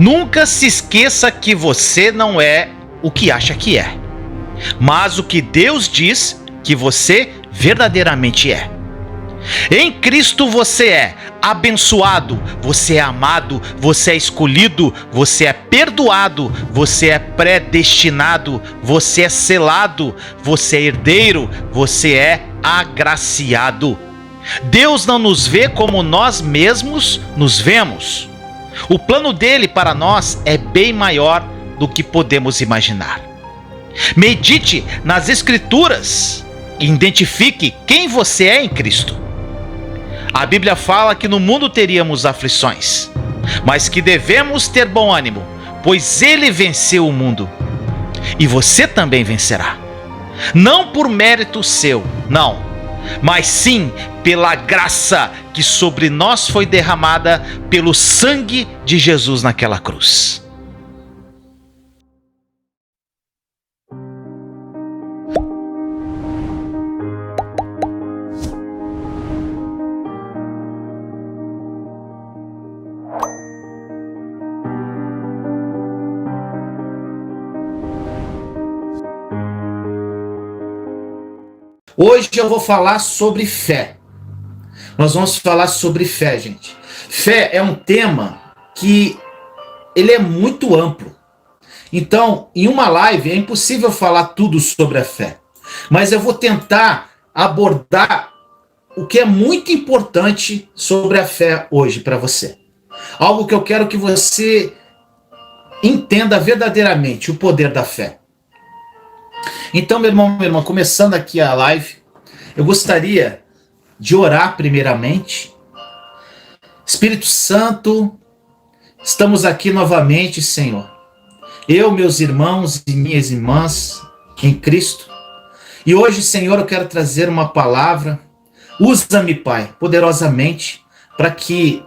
Nunca se esqueça que você não é o que acha que é, mas o que Deus diz que você verdadeiramente é. Em Cristo você é abençoado, você é amado, você é escolhido, você é perdoado, você é predestinado, você é selado, você é herdeiro, você é agraciado. Deus não nos vê como nós mesmos nos vemos. O plano dele para nós é bem maior do que podemos imaginar. Medite nas Escrituras e identifique quem você é em Cristo. A Bíblia fala que no mundo teríamos aflições, mas que devemos ter bom ânimo, pois ele venceu o mundo. E você também vencerá. Não por mérito seu, não, mas sim pela graça que sobre nós foi derramada pelo sangue de Jesus naquela cruz. Hoje eu vou falar sobre fé. Nós vamos falar sobre fé, gente. Fé é um tema que ele é muito amplo. Então, em uma live é impossível falar tudo sobre a fé. Mas eu vou tentar abordar o que é muito importante sobre a fé hoje para você. Algo que eu quero que você entenda verdadeiramente, o poder da fé. Então, meu irmão, minha irmã, começando aqui a live, eu gostaria de orar primeiramente. Espírito Santo, estamos aqui novamente, Senhor. Eu, meus irmãos e minhas irmãs em Cristo. E hoje, Senhor, eu quero trazer uma palavra. Usa-me, Pai, poderosamente, para que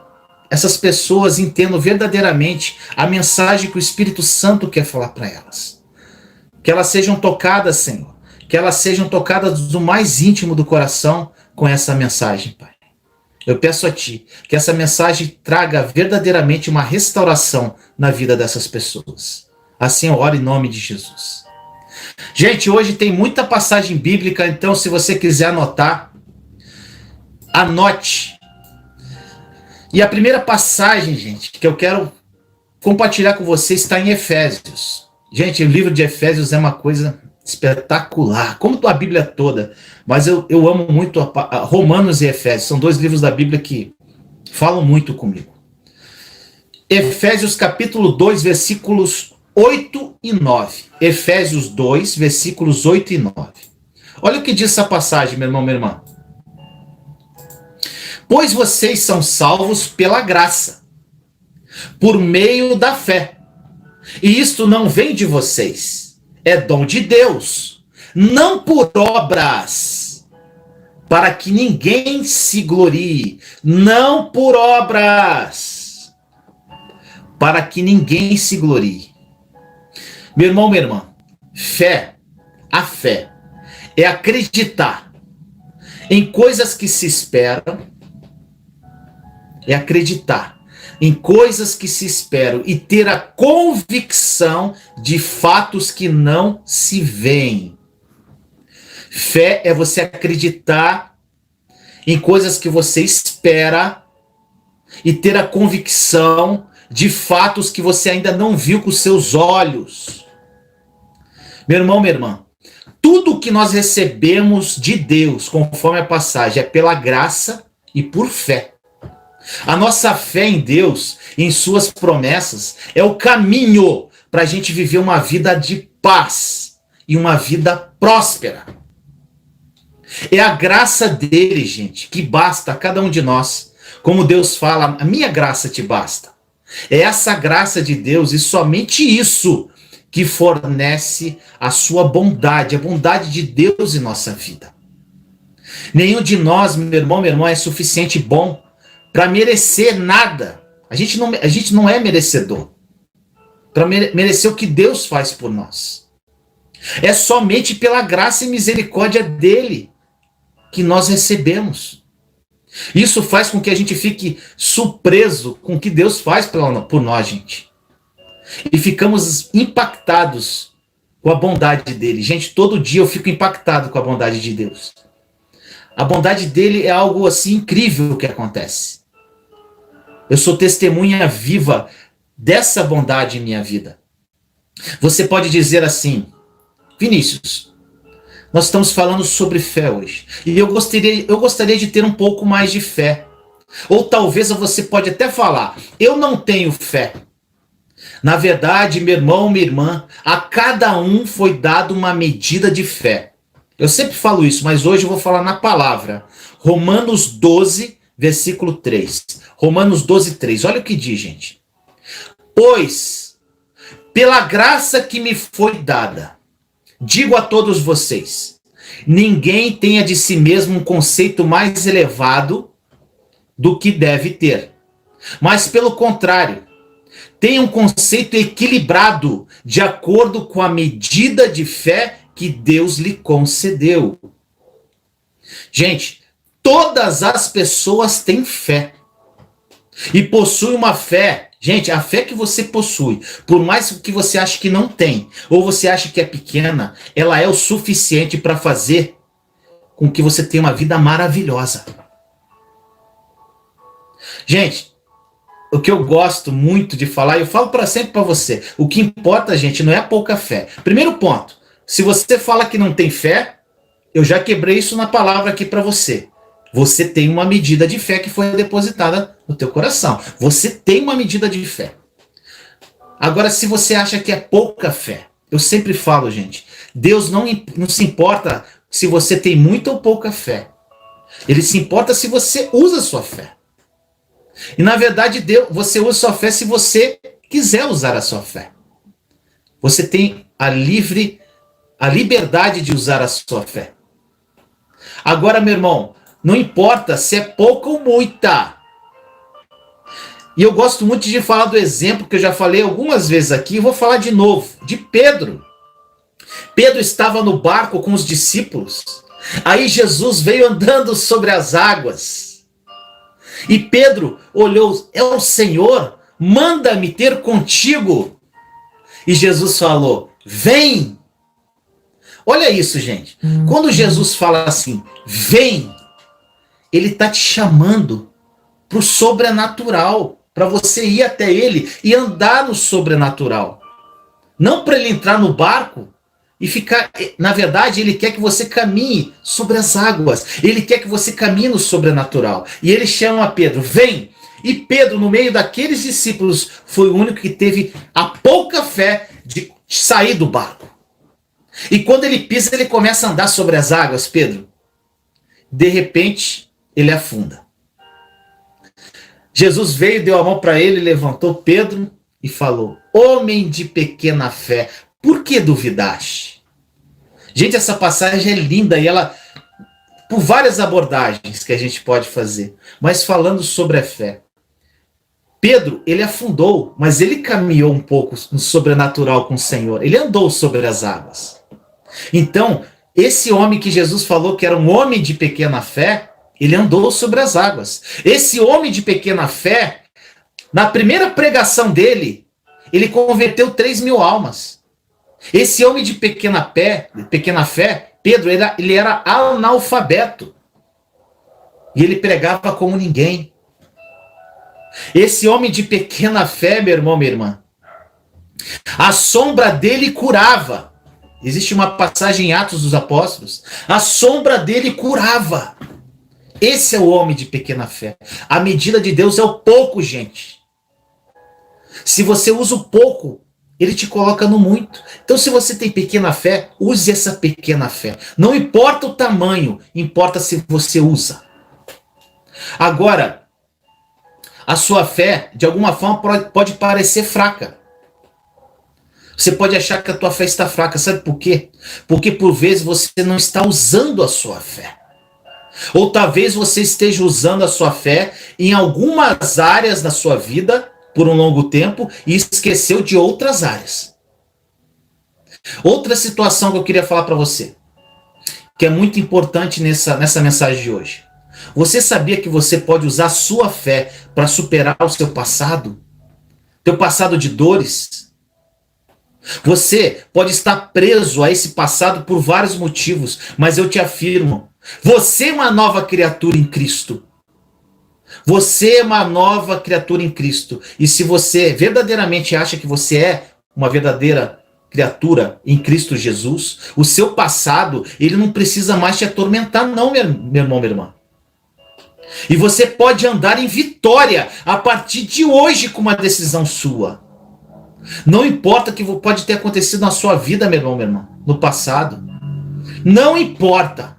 essas pessoas entendam verdadeiramente a mensagem que o Espírito Santo quer falar para elas. Que elas sejam tocadas, Senhor. Que elas sejam tocadas do mais íntimo do coração com essa mensagem, Pai. Eu peço a Ti que essa mensagem traga verdadeiramente uma restauração na vida dessas pessoas. Assim eu oro em nome de Jesus. Gente, hoje tem muita passagem bíblica, então se você quiser anotar, anote. E a primeira passagem, gente, que eu quero compartilhar com você está em Efésios. Gente, o livro de Efésios é uma coisa espetacular, como a Bíblia toda, mas eu amo muito Romanos e Efésios, são dois livros da Bíblia que falam muito comigo. Efésios capítulo 2, versículos 8 e 9. Efésios 2, versículos 8 e 9. Olha o que diz essa passagem, meu irmão, minha irmã. Pois vocês são salvos pela graça, por meio da fé. E isto não vem de vocês, é dom de Deus, não por obras, para que ninguém se glorie, não por obras, para que ninguém se glorie. Meu irmão, minha irmã, a fé é acreditar em coisas que se esperam, é acreditar em coisas que se esperam e ter a convicção de fatos que não se veem. Fé é você acreditar em coisas que você espera e ter a convicção de fatos que você ainda não viu com seus olhos. Meu irmão, minha irmã, tudo que nós recebemos de Deus, conforme a passagem, é pela graça e por fé. A nossa fé em Deus, em suas promessas, é o caminho para a gente viver uma vida de paz e uma vida próspera. É a graça dele, gente, que basta a cada um de nós. Como Deus fala, a minha graça te basta. É essa graça de Deus e somente isso que fornece a sua bondade, a bondade de Deus em nossa vida. Nenhum de nós, meu irmão, minha irmã, é suficiente bom para merecer nada. A gente não é merecedor para merecer o que Deus faz por nós. É somente pela graça e misericórdia dele que nós recebemos. Isso faz com que a gente fique surpreso com o que Deus faz por nós, gente. e ficamos impactados com a bondade dele. Gente, todo dia eu fico impactado com a bondade de Deus. A bondade dele é algo assim incrível que acontece. Eu sou testemunha viva dessa bondade em minha vida. Você pode dizer assim: Vinícius, nós estamos falando sobre fé hoje, e eu gostaria de ter um pouco mais de fé. Ou talvez você pode até falar: eu não tenho fé. Na verdade, meu irmão, minha irmã, a cada um foi dado uma medida de fé. Eu sempre falo isso, mas hoje eu vou falar na palavra. Romanos 12, versículo 3. Romanos 12, 3. Olha o que diz, gente. Pois, pela graça que me foi dada, digo a todos vocês, ninguém tenha de si mesmo um conceito mais elevado do que deve ter. Mas, pelo contrário, tenha um conceito equilibrado, de acordo com a medida de fé que Deus lhe concedeu. Gente, todas as pessoas têm fé. E possuem uma fé. Gente, a fé que você possui, por mais que você ache que não tem, ou você acha que é pequena, ela é o suficiente para fazer com que você tenha uma vida maravilhosa. Gente, o que eu gosto muito de falar, eu falo para sempre para você, o que importa, gente, não é a pouca fé. Primeiro ponto, se você fala que não tem fé, eu já quebrei isso na palavra aqui para você. Você tem uma medida de fé que foi depositada no teu coração. Você tem uma medida de fé. Agora, se você acha que é pouca fé, eu sempre falo, gente, Deus não se importa se você tem muita ou pouca fé. Ele se importa se você usa a sua fé. E na verdade, você usa a sua fé se você quiser usar a sua fé. Você tem a liberdade de usar a sua fé. Agora, meu irmão, não importa se é pouca ou muita. E eu gosto muito de falar do exemplo que eu já falei algumas vezes aqui, e vou falar de novo, de Pedro. Pedro estava no barco com os discípulos. Aí Jesus veio andando sobre as águas. E Pedro olhou: é o Senhor, manda-me ter contigo. E Jesus falou: vem. Olha isso, gente. Quando Jesus fala assim, vem, ele está te chamando para o sobrenatural, para você ir até ele e andar no sobrenatural. Não para ele entrar no barco e ficar... Na verdade, ele quer que você caminhe sobre as águas. Ele quer que você caminhe no sobrenatural. E ele chama Pedro, vem. E Pedro, no meio daqueles discípulos, foi o único que teve a pouca fé de sair do barco. E quando ele pisa, ele começa a andar sobre as águas, Pedro. De repente, ele afunda. Jesus veio, deu a mão para ele, levantou Pedro e falou: homem de pequena fé, por que duvidaste? Gente, essa passagem é linda e ela, por várias abordagens que a gente pode fazer, mas falando sobre a fé. Pedro, ele afundou, mas ele caminhou um pouco no sobrenatural com o Senhor. Ele andou sobre as águas. Então, esse homem que Jesus falou que era um homem de pequena fé, ele andou sobre as águas. Esse homem de pequena fé, na primeira pregação dele, ele converteu 3.000 almas. Esse homem de pequena fé, Pedro, ele era analfabeto. E ele pregava como ninguém. Esse homem de pequena fé, meu irmão, minha irmã, a sombra dele curava. Existe uma passagem em Atos dos Apóstolos. A sombra dele curava. Esse é o homem de pequena fé. A medida de Deus é o pouco, gente. Se você usa o pouco, ele te coloca no muito. Então, se você tem pequena fé, use essa pequena fé. Não importa o tamanho, importa se você usa. Agora, a sua fé, de alguma forma, pode parecer fraca. Você pode achar que a tua fé está fraca. Sabe por quê? Porque, por vezes, você não está usando a sua fé. Ou talvez você esteja usando a sua fé em algumas áreas da sua vida por um longo tempo e esqueceu de outras áreas. Outra situação que eu queria falar para você, que é muito importante nessa mensagem de hoje. Você sabia que você pode usar a sua fé para superar o seu passado? Teu passado de dores? Você pode estar preso a esse passado por vários motivos, mas eu te afirmo, você é uma nova criatura em Cristo. Você é uma nova criatura em Cristo. E se você verdadeiramente acha que você é uma verdadeira criatura em Cristo Jesus, o seu passado, ele não precisa mais te atormentar não, meu irmão, minha irmã. E você pode andar em vitória a partir de hoje com uma decisão sua. Não importa o que pode ter acontecido na sua vida, meu irmão, minha irmã, no passado. Não importa.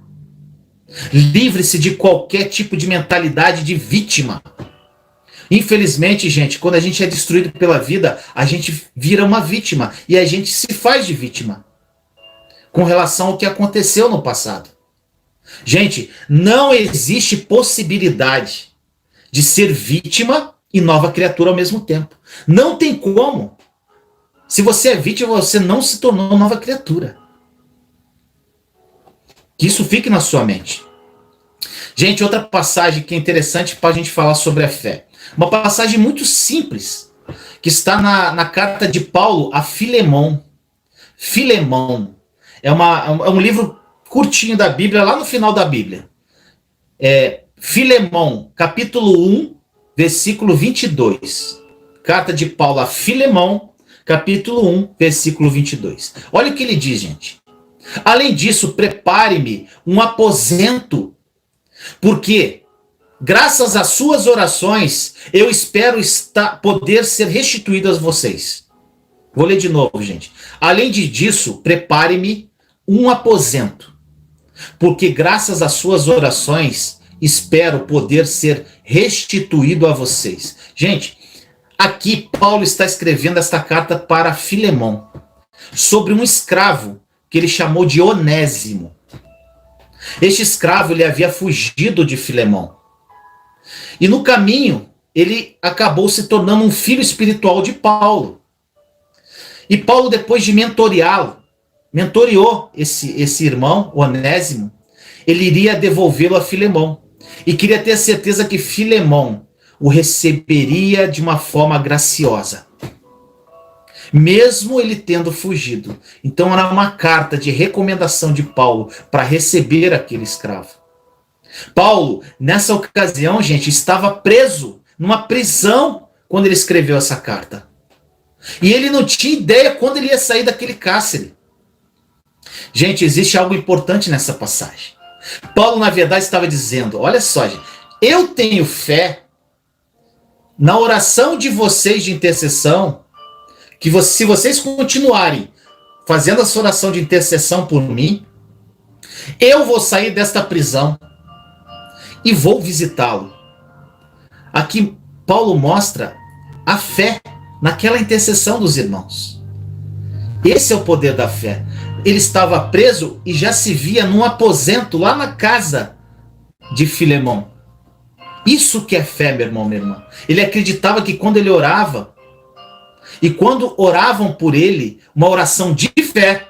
Livre-se de qualquer tipo de mentalidade de vítima. Infelizmente, gente, quando a gente é destruído pela vida, a gente vira uma vítima e a gente se faz de vítima com relação ao que aconteceu no passado. Gente, não existe possibilidade de ser vítima e nova criatura ao mesmo tempo. Não tem como. Se você é vítima, você não se tornou nova criatura. Que isso fique na sua mente. Gente, outra passagem que é interessante para a gente falar sobre a fé. Uma passagem muito simples, que está na carta de Paulo a Filemon. Filemon. É um livro curtinho da Bíblia, lá no final da Bíblia. Filemon, capítulo 1, versículo 22. Carta de Paulo a Filemon, capítulo 1, versículo 22. Olha o que ele diz, gente. Além disso, prepare-me um aposento, porque, graças às suas orações, eu espero poder ser restituído a vocês. Vou ler de novo, gente. Além disso, prepare-me um aposento, porque, graças às suas orações, espero poder ser restituído a vocês. Gente, aqui Paulo está escrevendo esta carta para Filemon, sobre um escravo que ele chamou de Onésimo. Este escravo, ele havia fugido de Filemon. E no caminho, ele acabou se tornando um filho espiritual de Paulo. E Paulo, depois de mentoreou esse irmão, Onésimo, ele iria devolvê-lo a Filemon. E queria ter certeza que Filemon o receberia de uma forma graciosa, mesmo ele tendo fugido. Então era uma carta de recomendação de Paulo para receber aquele escravo. Paulo, nessa ocasião, gente, estava preso numa prisão quando ele escreveu essa carta. E ele não tinha ideia quando ele ia sair daquele cárcere. Gente, existe algo importante nessa passagem. Paulo, na verdade, estava dizendo, olha só, gente, eu tenho fé na oração de vocês de intercessão, que se vocês continuarem fazendo essa oração de intercessão por mim, eu vou sair desta prisão e vou visitá-lo. Aqui Paulo mostra a fé naquela intercessão dos irmãos. Esse é o poder da fé. Ele estava preso e já se via num aposento lá na casa de Filemon. Isso que é fé, meu irmão, minha irmã. Ele acreditava que quando ele orava, e quando oravam por ele, uma oração de fé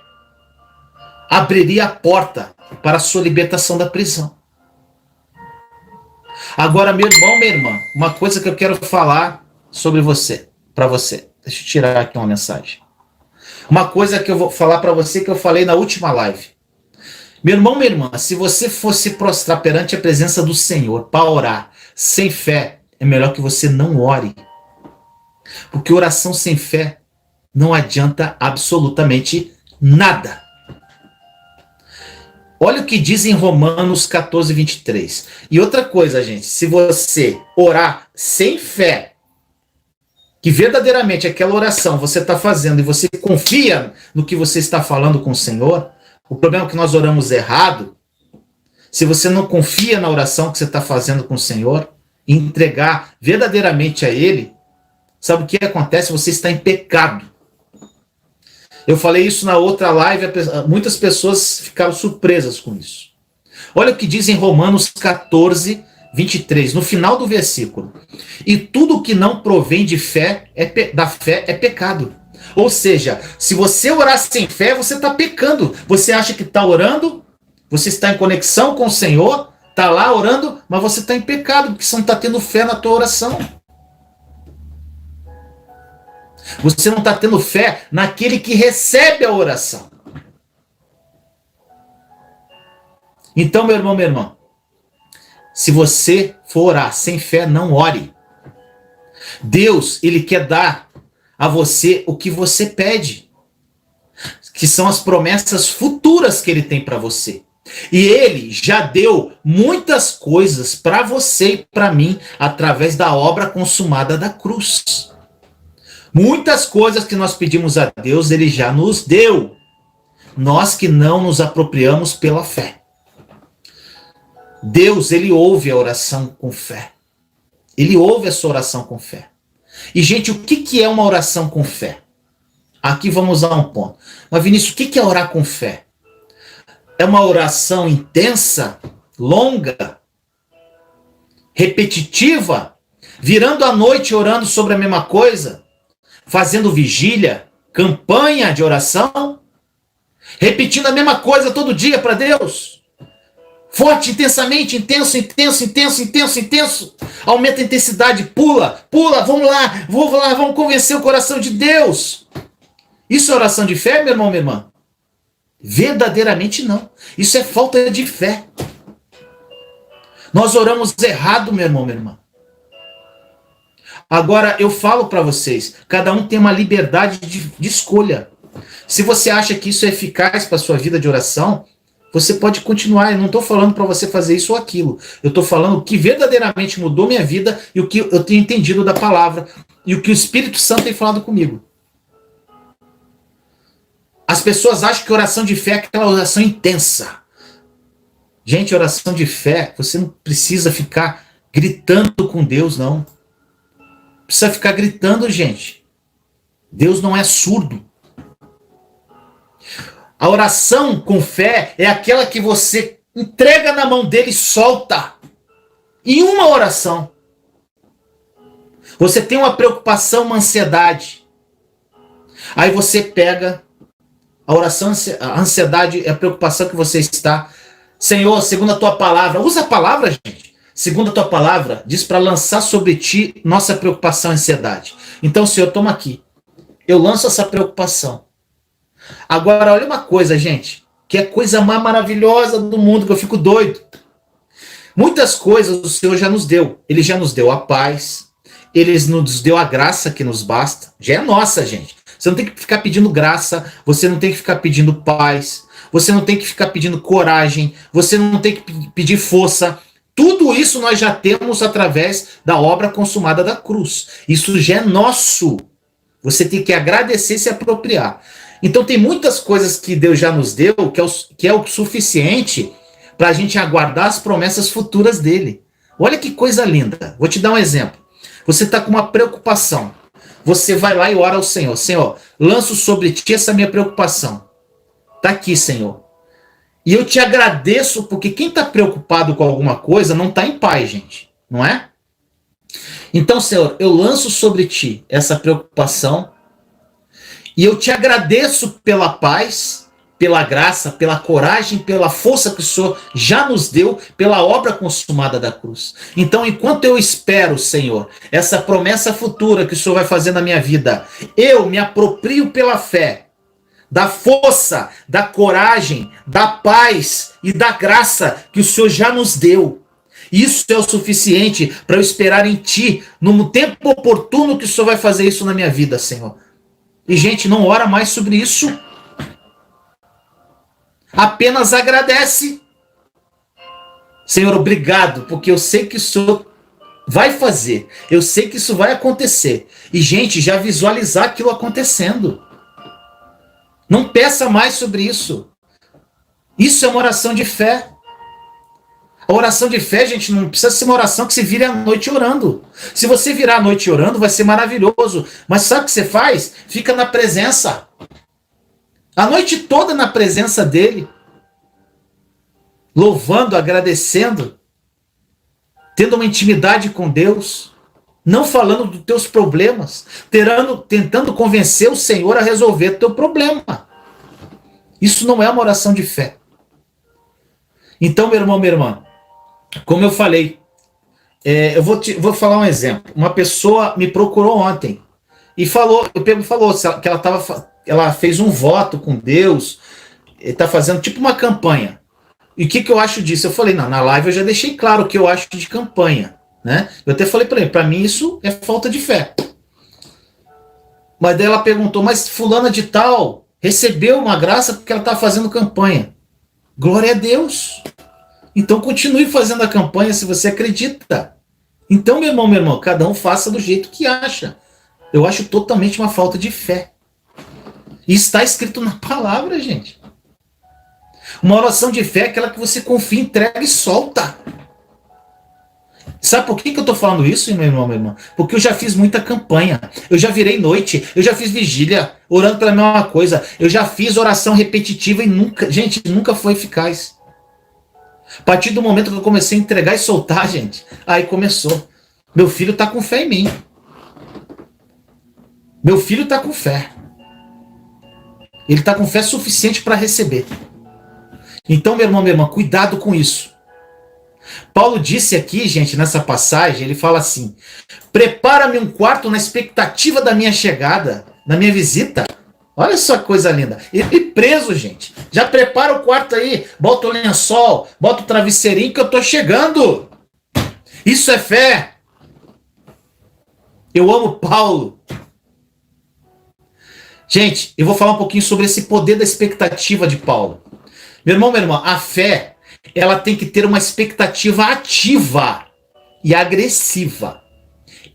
abriria a porta para a sua libertação da prisão. Agora, meu irmão, minha irmã, uma coisa que eu quero falar sobre você, para você. Deixa eu tirar aqui uma mensagem. Uma coisa que eu vou falar para você que eu falei na última live. Meu irmão, minha irmã, se você fosse prostrar perante a presença do Senhor para orar sem fé, é melhor que você não ore. Porque oração sem fé não adianta absolutamente nada. Olha o que diz em Romanos 14, 23. E outra coisa, gente, se você orar sem fé, que verdadeiramente aquela oração você está fazendo e você confia no que você está falando com o Senhor, o problema é que nós oramos errado. Se você não confia na oração que você está fazendo com o Senhor, e entregar verdadeiramente a Ele, sabe o que acontece? Você está em pecado. Eu falei isso na outra live, muitas pessoas ficaram surpresas com isso. Olha o que diz em Romanos 14, 23, no final do versículo. E tudo que não provém de fé, da fé, é pecado. Ou seja, se você orar sem fé, você está pecando. Você acha que está orando, você está em conexão com o Senhor, está lá orando, mas você está em pecado, porque você não está tendo fé na tua oração. Você não está tendo fé naquele que recebe a oração. Então, meu irmão, minha irmã, se você for orar sem fé, não ore. Deus, ele quer dar a você o que você pede, que são as promessas futuras que ele tem para você. E ele já deu muitas coisas para você e para mim através da obra consumada da cruz. Muitas coisas que nós pedimos a Deus, ele já nos deu. Nós que não nos apropriamos pela fé. Deus, ele ouve a oração com fé. Ele ouve a sua oração com fé. E, gente, o que é uma oração com fé? Aqui vamos a um ponto. Mas, Vinícius, o que é orar com fé? É uma oração intensa, longa, repetitiva, virando a noite orando sobre a mesma coisa, fazendo vigília, campanha de oração, repetindo a mesma coisa todo dia para Deus. Forte, intensamente, intenso, intenso, intenso, intenso, intenso. Aumenta a intensidade, pula, vamos lá, vamos convencer o coração de Deus. Isso é oração de fé, meu irmão, minha irmã? Verdadeiramente não. Isso é falta de fé. Nós oramos errado, meu irmão, minha irmã. Agora, eu falo para vocês, cada um tem uma liberdade de escolha. Se você acha que isso é eficaz para a sua vida de oração, você pode continuar. Eu não estou falando para você fazer isso ou aquilo. Eu estou falando o que verdadeiramente mudou minha vida e o que eu tenho entendido da palavra e o que o Espírito Santo tem falado comigo. As pessoas acham que oração de fé é aquela oração intensa. Gente, oração de fé, você não precisa ficar gritando com Deus, não. Precisa ficar gritando, gente. Deus não é surdo. A oração com fé é aquela que você entrega na mão dele e solta. Em uma oração. Você tem uma preocupação, uma ansiedade. Aí você pega a oração, a ansiedade é a preocupação que você está. Senhor, segundo a tua palavra, usa a palavra, gente. Segundo a tua palavra, diz para lançar sobre ti nossa preocupação e ansiedade. Então, Senhor, toma aqui. Eu lanço essa preocupação. Agora, olha uma coisa, gente, que é a coisa mais maravilhosa do mundo, que eu fico doido. Muitas coisas o Senhor já nos deu. Ele já nos deu a paz, ele nos deu a graça que nos basta. Já é nossa, gente. Você não tem que ficar pedindo graça, você não tem que ficar pedindo paz, você não tem que ficar pedindo coragem, você não tem que pedir força. Tudo isso nós já temos através da obra consumada da cruz. Isso já é nosso. Você tem que agradecer e se apropriar. Então tem muitas coisas que Deus já nos deu, que é o suficiente para a gente aguardar as promessas futuras dele. Olha que coisa linda. Vou te dar um exemplo. Você está com uma preocupação. Você vai lá e ora ao Senhor. Senhor, lanço sobre ti essa minha preocupação. Está aqui, Senhor. E eu te agradeço, porque quem está preocupado com alguma coisa não está em paz, gente. Não é? Então, Senhor, eu lanço sobre ti essa preocupação. E eu te agradeço pela paz, pela graça, pela coragem, pela força que o Senhor já nos deu, pela obra consumada da cruz. Então, enquanto eu espero, Senhor, essa promessa futura que o Senhor vai fazer na minha vida, eu me aproprio pela fé, da força, da coragem, da paz e da graça que o Senhor já nos deu. Isso é o suficiente para eu esperar em Ti, no tempo oportuno que o Senhor vai fazer isso na minha vida, Senhor. E, gente, não ora mais sobre isso. Apenas agradece. Senhor, obrigado, porque eu sei que o Senhor vai fazer. Eu sei que isso vai acontecer. E, gente, já visualizar aquilo acontecendo. Não peça mais sobre isso. Isso é uma oração de fé. A oração de fé, gente, não precisa ser uma oração que se vire à noite orando. Se você virar à noite orando, vai ser maravilhoso. Mas sabe o que você faz? Fica na presença. A noite toda na presença dele. Louvando, agradecendo. Tendo uma intimidade com Deus. Não falando dos teus problemas. Tentando convencer o Senhor a resolver o teu problema. Isso não é uma oração de fé. Então, meu irmão, minha irmã, como eu falei, eu vou falar um exemplo. Uma pessoa me procurou ontem E falou, que ela fez um voto com Deus, está fazendo tipo uma campanha. E o que eu acho disso? Eu falei, não, na live eu já deixei claro o que eu acho de campanha, né? Eu até falei para ele, para mim isso é falta de fé. Mas daí ela perguntou, mas fulana de tal recebeu uma graça porque ela está fazendo campanha. Glória a Deus. Então continue fazendo a campanha se você acredita. Então, meu irmão, cada um faça do jeito que acha. Eu acho totalmente uma falta de fé. E está escrito na palavra, gente. Uma oração de fé é aquela que você confia, entrega e solta. Sabe por que eu estou falando isso, meu irmão? Porque eu já fiz muita campanha. Eu já virei noite. Eu já fiz vigília, orando pela mesma coisa. Eu já fiz oração repetitiva e nunca foi eficaz. A partir do momento que eu comecei a entregar e soltar, gente, aí começou. Meu filho está com fé em mim. Meu filho está com fé. Ele está com fé suficiente para receber. Então, meu irmão, cuidado com isso. Paulo disse aqui, gente, nessa passagem, ele fala assim: prepara-me um quarto na expectativa da minha chegada, da minha visita. Olha só que coisa linda. Ele preso, gente. Já prepara o quarto aí, bota o lençol, bota o travesseirinho que eu tô chegando. Isso é fé. Eu amo Paulo. Gente, eu vou falar um pouquinho sobre esse poder da expectativa de Paulo. Meu irmão, a fé, ela tem que ter uma expectativa ativa e agressiva.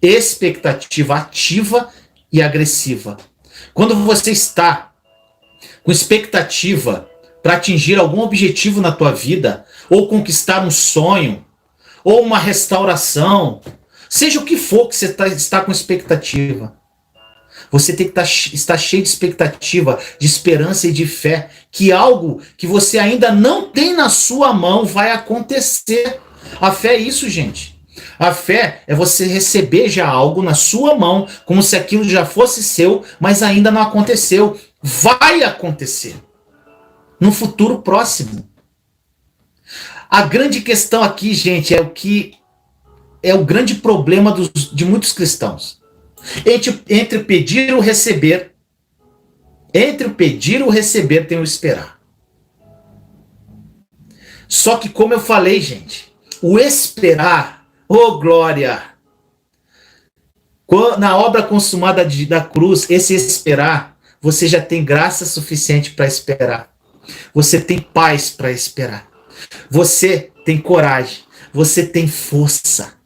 Expectativa ativa e agressiva. Quando você está com expectativa para atingir algum objetivo na tua vida, ou conquistar um sonho, ou uma restauração, seja o que for que você está com expectativa, você tem que estar cheio de expectativa, de esperança e de fé, que algo que você ainda não tem na sua mão vai acontecer. A fé é isso, gente. A fé é você receber já algo na sua mão, como se aquilo já fosse seu, mas ainda não aconteceu. Vai acontecer. No futuro próximo. A grande questão aqui, gente, é o grande problema de muitos cristãos. Entre o pedir e o receber. Entre o pedir e o receber tem o esperar. Só que, como eu falei, gente, o esperar, oh glória! Na obra consumada da cruz, esse esperar, você já tem graça suficiente para esperar. Você tem paz para esperar. Você tem coragem. Você tem força.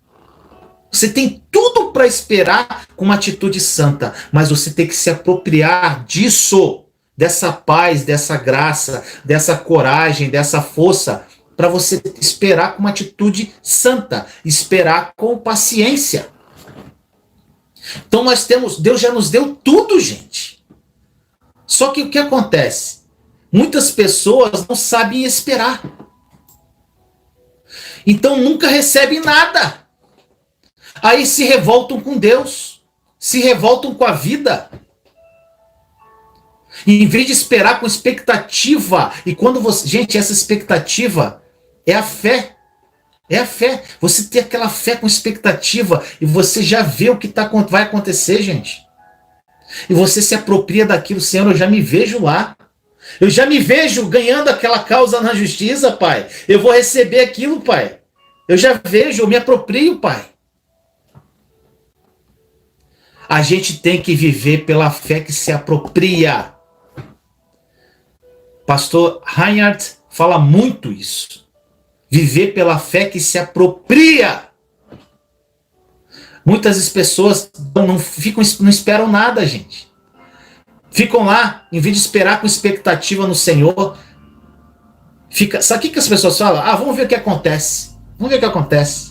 Você tem tudo para esperar com uma atitude santa, mas você tem que se apropriar disso, dessa paz, dessa graça, dessa coragem, dessa força, para você esperar com uma atitude santa, esperar com paciência. Então Deus já nos deu tudo, gente. Só que o que acontece? Muitas pessoas não sabem esperar. Então nunca recebem nada. Aí se revoltam com Deus, se revoltam com a vida. E em vez de esperar com expectativa, e quando você... Gente, essa expectativa é a fé. É a fé. Você ter aquela fé com expectativa e você já vê o que vai acontecer, gente. E você se apropria daquilo. Senhor, eu já me vejo lá. Eu já me vejo ganhando aquela causa na justiça, Pai. Eu vou receber aquilo, Pai. Eu já vejo, eu me aproprio, Pai. A gente tem que viver pela fé que se apropria. Pastor Reinhard fala muito isso. Viver pela fé que se apropria. Muitas pessoas não esperam nada, gente. Ficam lá, em vez de esperar com expectativa no Senhor. Sabe o que as pessoas falam? Vamos ver o que acontece. Vamos ver o que acontece.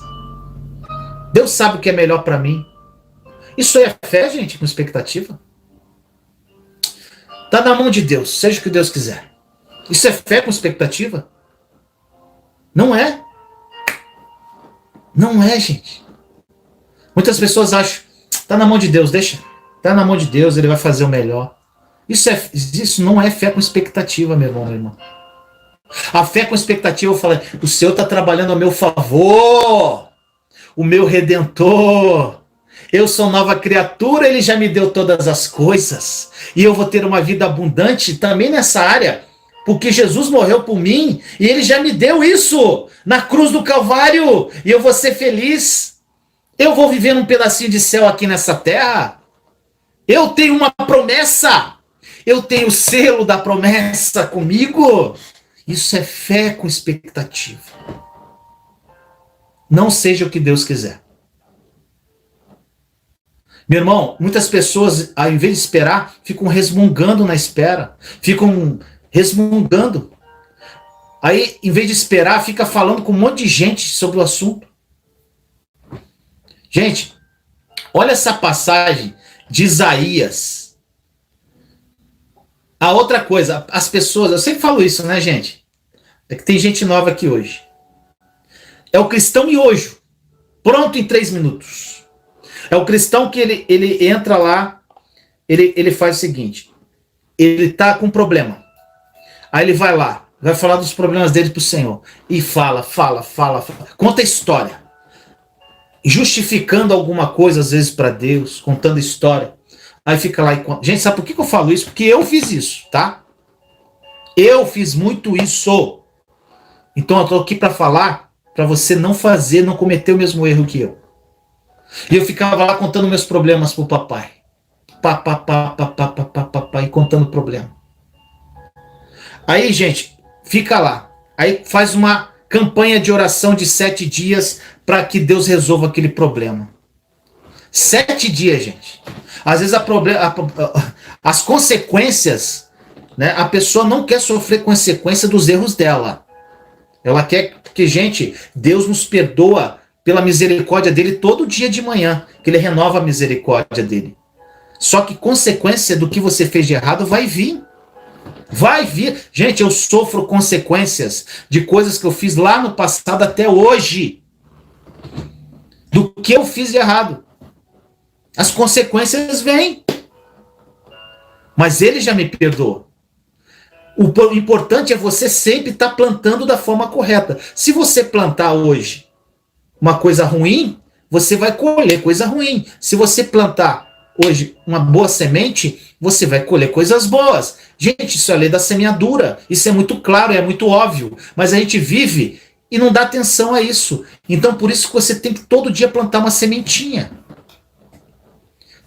Deus sabe o que é melhor para mim. Isso é fé, gente, com expectativa? Está na mão de Deus, seja o que Deus quiser. Isso é fé com expectativa? Não é. Não é, gente. Muitas pessoas acham, está na mão de Deus, deixa. Está na mão de Deus, Ele vai fazer o melhor. Isso não é fé com expectativa, meu irmão, minha irmã. A fé com expectativa, eu falo, o Senhor está trabalhando a meu favor. O meu Redentor. Eu sou nova criatura, ele já me deu todas as coisas. E eu vou ter uma vida abundante também nessa área, porque Jesus morreu por mim e ele já me deu isso na cruz do Calvário. E eu vou ser feliz. Eu vou viver num pedacinho de céu aqui nessa terra. Eu tenho uma promessa. Eu tenho o selo da promessa comigo. Isso é fé com expectativa. Não seja o que Deus quiser. Meu irmão, muitas pessoas, ao invés de esperar, ficam resmungando na espera. Ficam resmungando. Aí, em vez de esperar, fica falando com um monte de gente sobre o assunto. Gente, olha essa passagem de Isaías. A outra coisa, as pessoas, eu sempre falo isso, né, gente? É que tem gente nova aqui hoje. É o cristão miojo, pronto em 3 minutos. É o cristão que ele entra lá, ele faz o seguinte, ele tá com um problema. Aí ele vai lá, vai falar dos problemas dele pro Senhor. E fala. Conta a história. Justificando alguma coisa, às vezes, para Deus, contando história. Aí fica lá e conta. Gente, sabe por que eu falo isso? Porque eu fiz isso, tá? Eu fiz muito isso. Então eu tô aqui para falar, para você não fazer, não cometer o mesmo erro que eu. E eu ficava lá contando meus problemas pro papai. E contando problema. Aí, gente, fica lá. Aí faz uma campanha de oração de 7 dias para que Deus resolva aquele problema. 7 dias, gente. Às vezes as consequências, né? A pessoa não quer sofrer consequência dos erros dela. Ela quer que, gente, Deus nos perdoa pela misericórdia dele todo dia de manhã, que ele renova a misericórdia dele. Só que consequência do que você fez de errado vai vir. Vai vir. Gente, eu sofro consequências de coisas que eu fiz lá no passado até hoje. Do que eu fiz de errado. As consequências vêm. Mas ele já me perdoou. O importante é você sempre estar plantando da forma correta. Se você plantar hoje uma coisa ruim, você vai colher coisa ruim. Se você plantar hoje uma boa semente, você vai colher coisas boas. Gente, isso é a lei da semeadura. Isso é muito claro, é muito óbvio. Mas a gente vive e não dá atenção a isso. Então, por isso que você tem que todo dia plantar uma sementinha.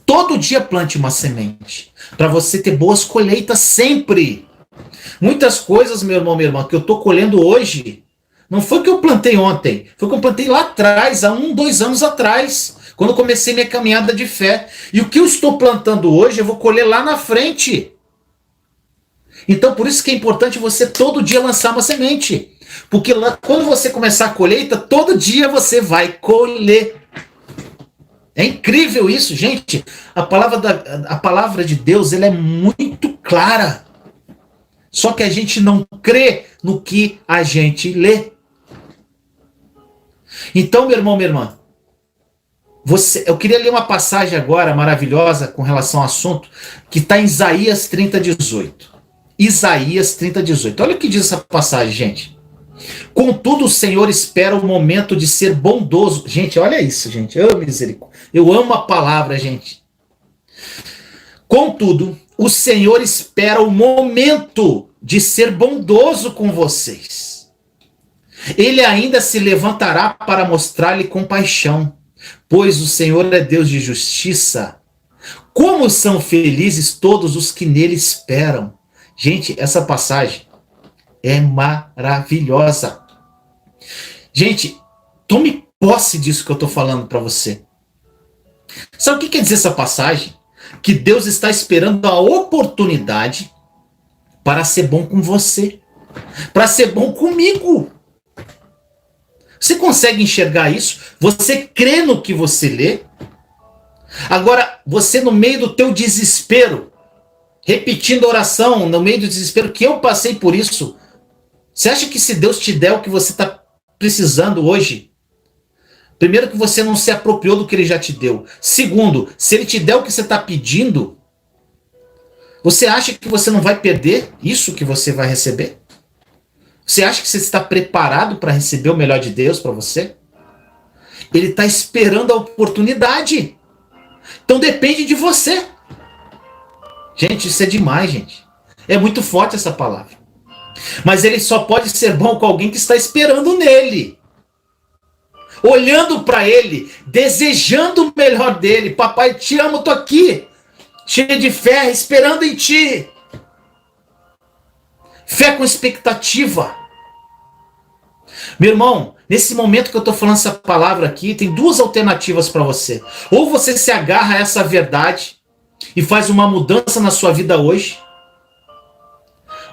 Todo dia plante uma semente. Para você ter boas colheitas sempre. Muitas coisas, meu irmão, minha irmã, que eu estou colhendo hoje, não foi que eu plantei ontem. Foi que eu plantei lá atrás, há 1, 2 anos atrás. Quando eu comecei minha caminhada de fé. E o que eu estou plantando hoje, eu vou colher lá na frente. Então, por isso que é importante você todo dia lançar uma semente. Porque lá, quando você começar a colheita, todo dia você vai colher. É incrível isso, gente. A palavra de Deus, ela é muito clara. Só que a gente não crê no que a gente lê. Então, meu irmão, minha irmã, eu queria ler uma passagem agora maravilhosa com relação ao assunto, que está em Isaías 30:18. Isaías 30:18. Olha o que diz essa passagem, gente. Contudo, o Senhor espera o momento de ser bondoso. Gente, olha isso, gente. Oh, misericórdia. Eu amo a palavra, gente. Contudo, o Senhor espera o momento de ser bondoso com vocês. Ele ainda se levantará para mostrar-lhe compaixão, pois o Senhor é Deus de justiça. Como são felizes todos os que nele esperam. Gente, essa passagem é maravilhosa. Gente, tome posse disso que eu estou falando para você. Sabe o que quer dizer essa passagem? Que Deus está esperando a oportunidade para ser bom com você, para ser bom comigo. Você consegue enxergar isso? Você crê no que você lê? Agora, você no meio do teu desespero, repetindo a oração, no meio do desespero, que eu passei por isso, você acha que se Deus te der o que você está precisando hoje, primeiro que você não se apropriou do que ele já te deu. Segundo, se ele te der o que você está pedindo, você acha que você não vai perder isso que você vai receber? Você acha que você está preparado para receber o melhor de Deus para você? Ele está esperando a oportunidade. Então depende de você. Gente, isso é demais, gente. É muito forte essa palavra. Mas ele só pode ser bom com alguém que está esperando nele. Olhando para ele, desejando o melhor dele. Papai, te amo, tô aqui. Cheio de fé, esperando em ti. Fé com expectativa. Meu irmão, nesse momento que eu estou falando essa palavra aqui, tem duas alternativas para você. Ou você se agarra a essa verdade e faz uma mudança na sua vida hoje,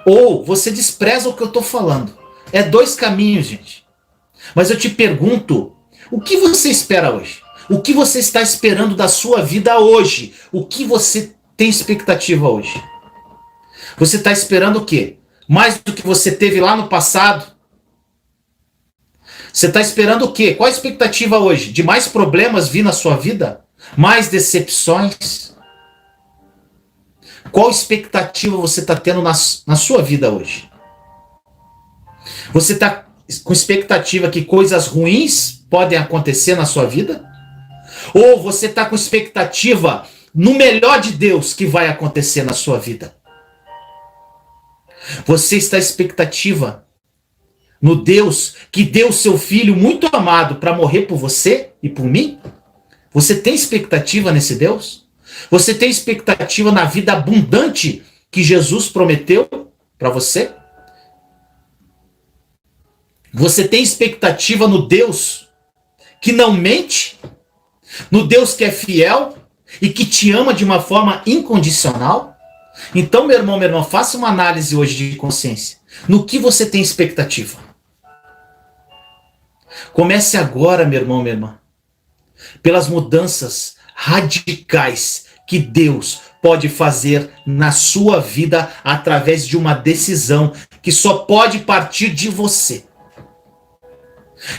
ou você despreza o que eu estou falando. É dois caminhos, gente. Mas eu te pergunto, o que você espera hoje? O que você está esperando da sua vida hoje? O que você tem expectativa hoje? Você está esperando o quê? Mais do que você teve lá no passado? Você está esperando o quê? Qual a expectativa hoje? De mais problemas vir na sua vida? Mais decepções? Qual expectativa você está tendo na sua vida hoje? Você está com expectativa que coisas ruins podem acontecer na sua vida? Ou você está com expectativa no melhor de Deus que vai acontecer na sua vida? Você está expectativa no Deus que deu seu filho muito amado para morrer por você e por mim? Você tem expectativa nesse Deus? Você tem expectativa na vida abundante que Jesus prometeu para você? Você tem expectativa no Deus que não mente? No Deus que é fiel e que te ama de uma forma incondicional? Então, meu irmão, minha irmã, faça uma análise hoje de consciência. No que você tem expectativa? Comece agora, meu irmão, minha irmã, pelas mudanças radicais que Deus pode fazer na sua vida através de uma decisão que só pode partir de você.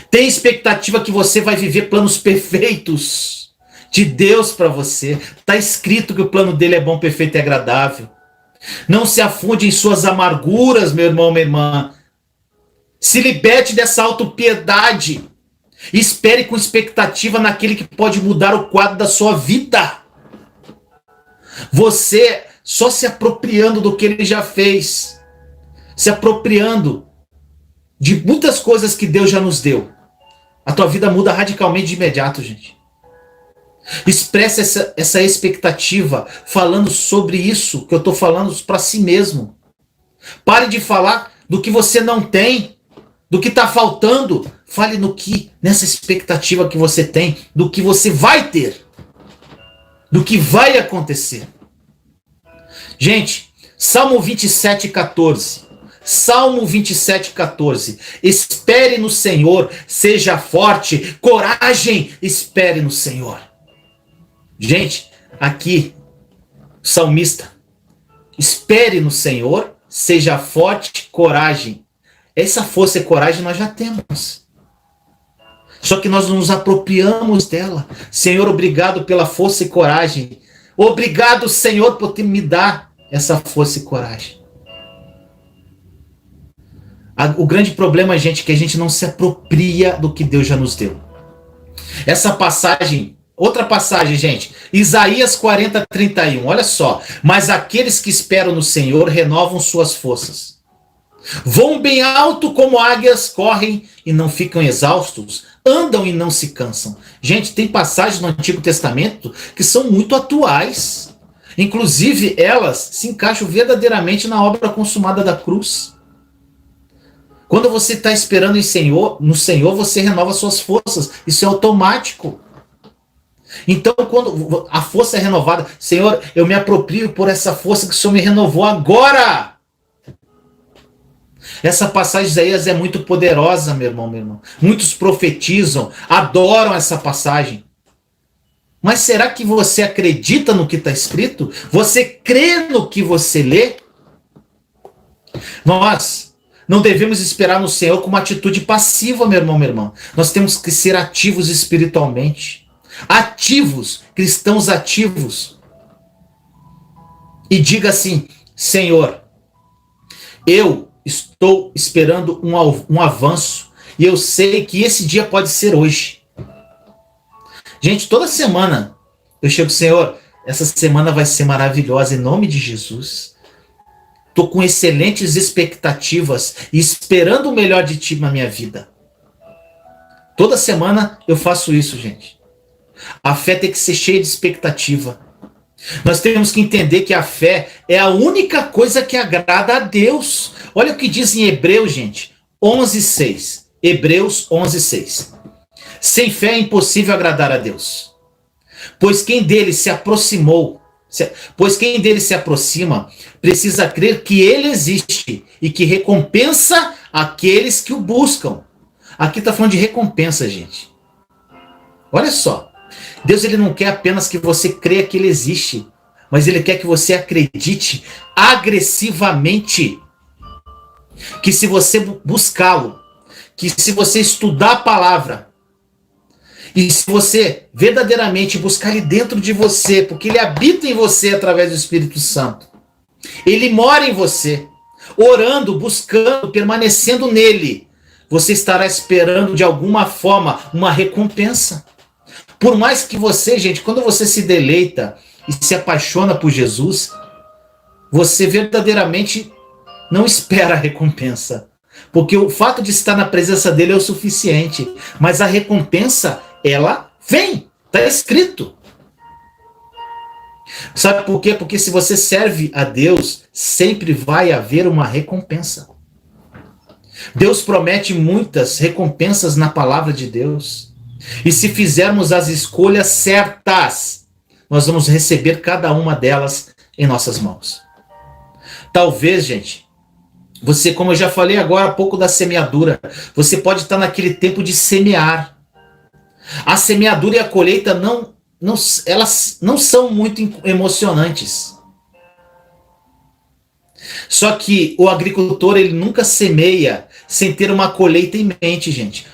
Tem expectativa que você vai viver planos perfeitos de Deus para você. Está escrito que o plano dele é bom, perfeito e agradável. Não se afunde em suas amarguras, meu irmão, minha irmã. Se liberte dessa autopiedade. Espere com expectativa naquele que pode mudar o quadro da sua vida. Você só se apropriando do que ele já fez. Se apropriando de muitas coisas que Deus já nos deu. A tua vida muda radicalmente de imediato, gente. Expresse essa expectativa falando sobre isso que eu estou falando para si mesmo. Pare de falar do que você não tem, do que está faltando. Fale nessa expectativa que você tem, do que você vai ter, do que vai acontecer. Gente, Salmo 27:14. Salmo 27:14. Espere no Senhor, seja forte, coragem, espere no Senhor. Gente, aqui, salmista, espere no Senhor, seja forte, coragem. Essa força e coragem nós já temos. Só que nós não nos apropriamos dela. Senhor, obrigado pela força e coragem. Obrigado, Senhor, por me dar essa força e coragem. O grande problema, gente, é que a gente não se apropria do que Deus já nos deu. Essa passagem, outra passagem, gente, Isaías 40:31, olha só. Mas aqueles que esperam no Senhor renovam suas forças. Voam bem alto como águias, correm e não ficam exaustos, andam e não se cansam. Gente, tem passagens no Antigo Testamento que são muito atuais. Inclusive, elas se encaixam verdadeiramente na obra consumada da cruz. Quando você está esperando no Senhor, você renova suas forças. Isso é automático. Então, quando a força é renovada, Senhor, eu me aproprio por essa força que o Senhor me renovou agora. Essa passagem de Isaías é muito poderosa, meu irmão, minha irmã. Muitos profetizam, adoram essa passagem. Mas será que você acredita no que está escrito? Você crê no que você lê? Nós não devemos esperar no Senhor com uma atitude passiva, meu irmão, minha irmã. Nós temos que ser ativos espiritualmente. Ativos, cristãos ativos. E diga assim: Senhor, eu estou esperando um avanço e eu sei que esse dia pode ser hoje. Gente, toda semana Eu chego, Senhor, essa semana vai ser maravilhosa em nome de Jesus. Estou com excelentes expectativas e esperando o melhor de Ti na minha vida. Toda semana eu faço isso, gente. A fé tem que ser cheia de expectativa. Nós temos que entender que a fé é a única coisa que agrada a Deus. Olha o que diz em Hebreus, gente, 11:6. Hebreus 11:6. Sem fé é impossível agradar a Deus. Pois quem dele se aproxima, precisa crer que ele existe e que recompensa aqueles que o buscam. Aqui está falando de recompensa, gente. Olha só. Deus ele não quer apenas que você creia que ele existe, mas ele quer que você acredite agressivamente. Que se você buscá-lo, que se você estudar a palavra, e se você verdadeiramente buscar ele dentro de você, porque ele habita em você através do Espírito Santo, ele mora em você, orando, buscando, permanecendo nele, você estará esperando de alguma forma uma recompensa. Por mais que você, gente, quando você se deleita e se apaixona por Jesus, você verdadeiramente não espera a recompensa. Porque o fato de estar na presença dele é o suficiente. Mas a recompensa, ela vem. Está escrito. Sabe por quê? Porque se você serve a Deus, sempre vai haver uma recompensa. Deus promete muitas recompensas na palavra de Deus. E se fizermos as escolhas certas, nós vamos receber cada uma delas em nossas mãos. Talvez, gente, você, como eu já falei agora há pouco da semeadura, você pode estar naquele tempo de semear. A semeadura e a colheita elas não são muito emocionantes. Só que o agricultor, ele nunca semeia sem ter uma colheita em mente, gente.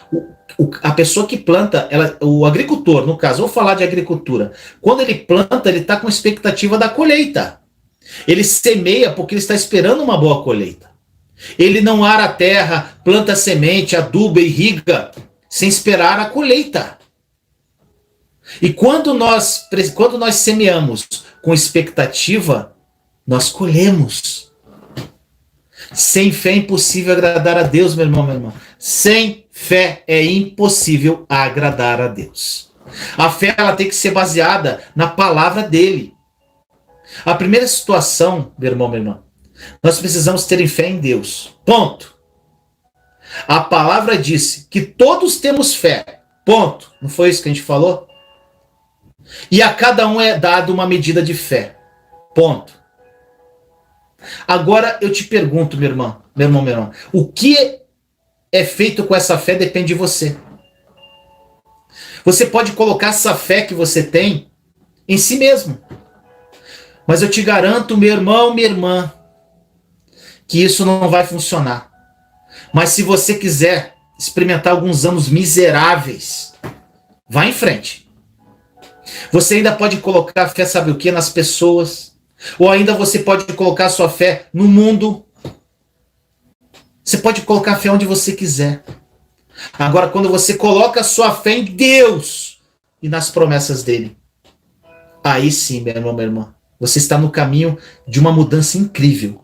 A pessoa que planta, o agricultor, no caso, vou falar de agricultura. Quando ele planta, ele está com expectativa da colheita. Ele semeia porque ele está esperando uma boa colheita. Ele não ara a terra, planta a semente, aduba, irriga, sem esperar a colheita. E quando nós semeamos com expectativa, nós colhemos. Sem fé é impossível agradar a Deus, meu irmão, minha irmã. Sem fé é impossível agradar a Deus. A fé ela tem que ser baseada na palavra dele. A primeira situação, meu irmão, minha irmã, nós precisamos ter fé em Deus. Ponto. A palavra disse que todos temos fé. Ponto. Não foi isso que a gente falou? E a cada um é dado uma medida de fé. Ponto. Agora eu te pergunto, meu irmão, o que é feito com essa fé depende de você. Você pode colocar essa fé que você tem em si mesmo. Mas eu te garanto, meu irmão, minha irmã, que isso não vai funcionar. Mas se você quiser experimentar alguns anos miseráveis, vá em frente. Você ainda pode colocar a fé, sabe o que? Nas pessoas. Ou ainda você pode colocar a sua fé no mundo. Você pode colocar a fé onde você quiser. Agora, quando você coloca a sua fé em Deus e nas promessas dele, aí sim, meu irmão, minha irmã, você está no caminho de uma mudança incrível.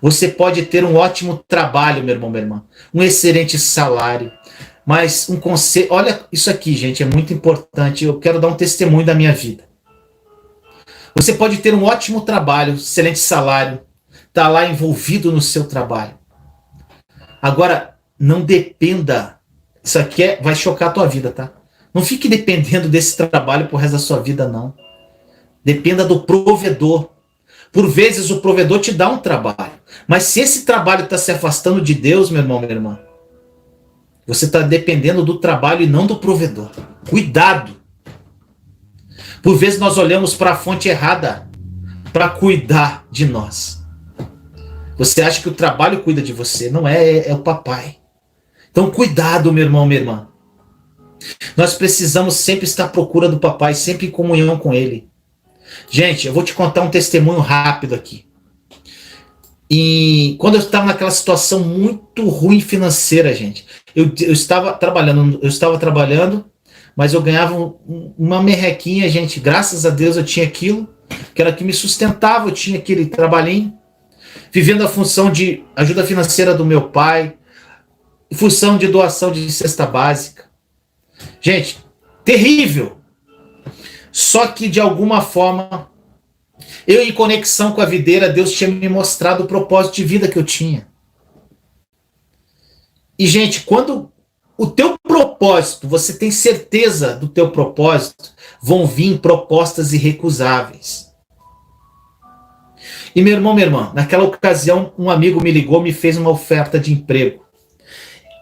Você pode ter um ótimo trabalho, meu irmão, minha irmã, um excelente salário, mas um conselho... Olha isso aqui, gente, é muito importante. Eu quero dar um testemunho da minha vida. Você pode ter um ótimo trabalho, excelente salário, estar lá envolvido no seu trabalho. Agora, não dependa. Isso aqui vai chocar a tua vida, tá? Não fique dependendo desse trabalho pro resto da sua vida, não. Dependa do provedor. Por vezes o provedor te dá um trabalho. Mas se esse trabalho está se afastando de Deus, meu irmão, minha irmã, você está dependendo do trabalho e não do provedor. Cuidado. Por vezes nós olhamos para a fonte errada para cuidar de nós. Você acha que o trabalho cuida de você. Não é, é o papai. Então cuidado, meu irmão, minha irmã. Nós precisamos sempre estar à procura do papai, sempre em comunhão com ele. Gente, eu vou te contar um testemunho rápido aqui. E quando eu estava naquela situação muito ruim financeira, gente, eu estava trabalhando, mas eu ganhava uma merrequinha, gente. Graças a Deus eu tinha aquilo, que era que me sustentava, eu tinha aquele trabalhinho, vivendo a função de ajuda financeira do meu pai, função de doação de cesta básica. Gente, terrível. Só que de alguma forma, eu em conexão com a videira, Deus tinha me mostrado o propósito de vida que eu tinha. E gente, quando o teu propósito, você tem certeza do teu propósito, vão vir propostas irrecusáveis. E meu irmão, minha irmã, naquela ocasião, um amigo me ligou, me fez uma oferta de emprego.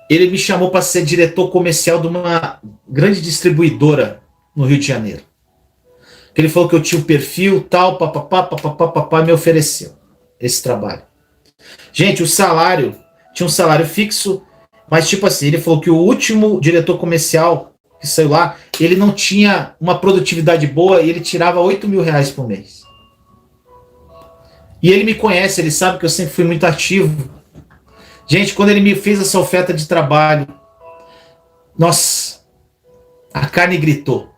Ele me chamou para ser diretor comercial de uma grande distribuidora no Rio de Janeiro. Ele falou que eu tinha o perfil, tal, papapá, me ofereceu esse trabalho. Gente, o salário, tinha um salário fixo, mas tipo assim, ele falou que o último diretor comercial que saiu lá, ele não tinha uma produtividade boa e ele tirava R$8.000 por mês. E ele me conhece, ele sabe que eu sempre fui muito ativo. Gente, quando ele me fez essa oferta de trabalho, nossa, a carne gritou.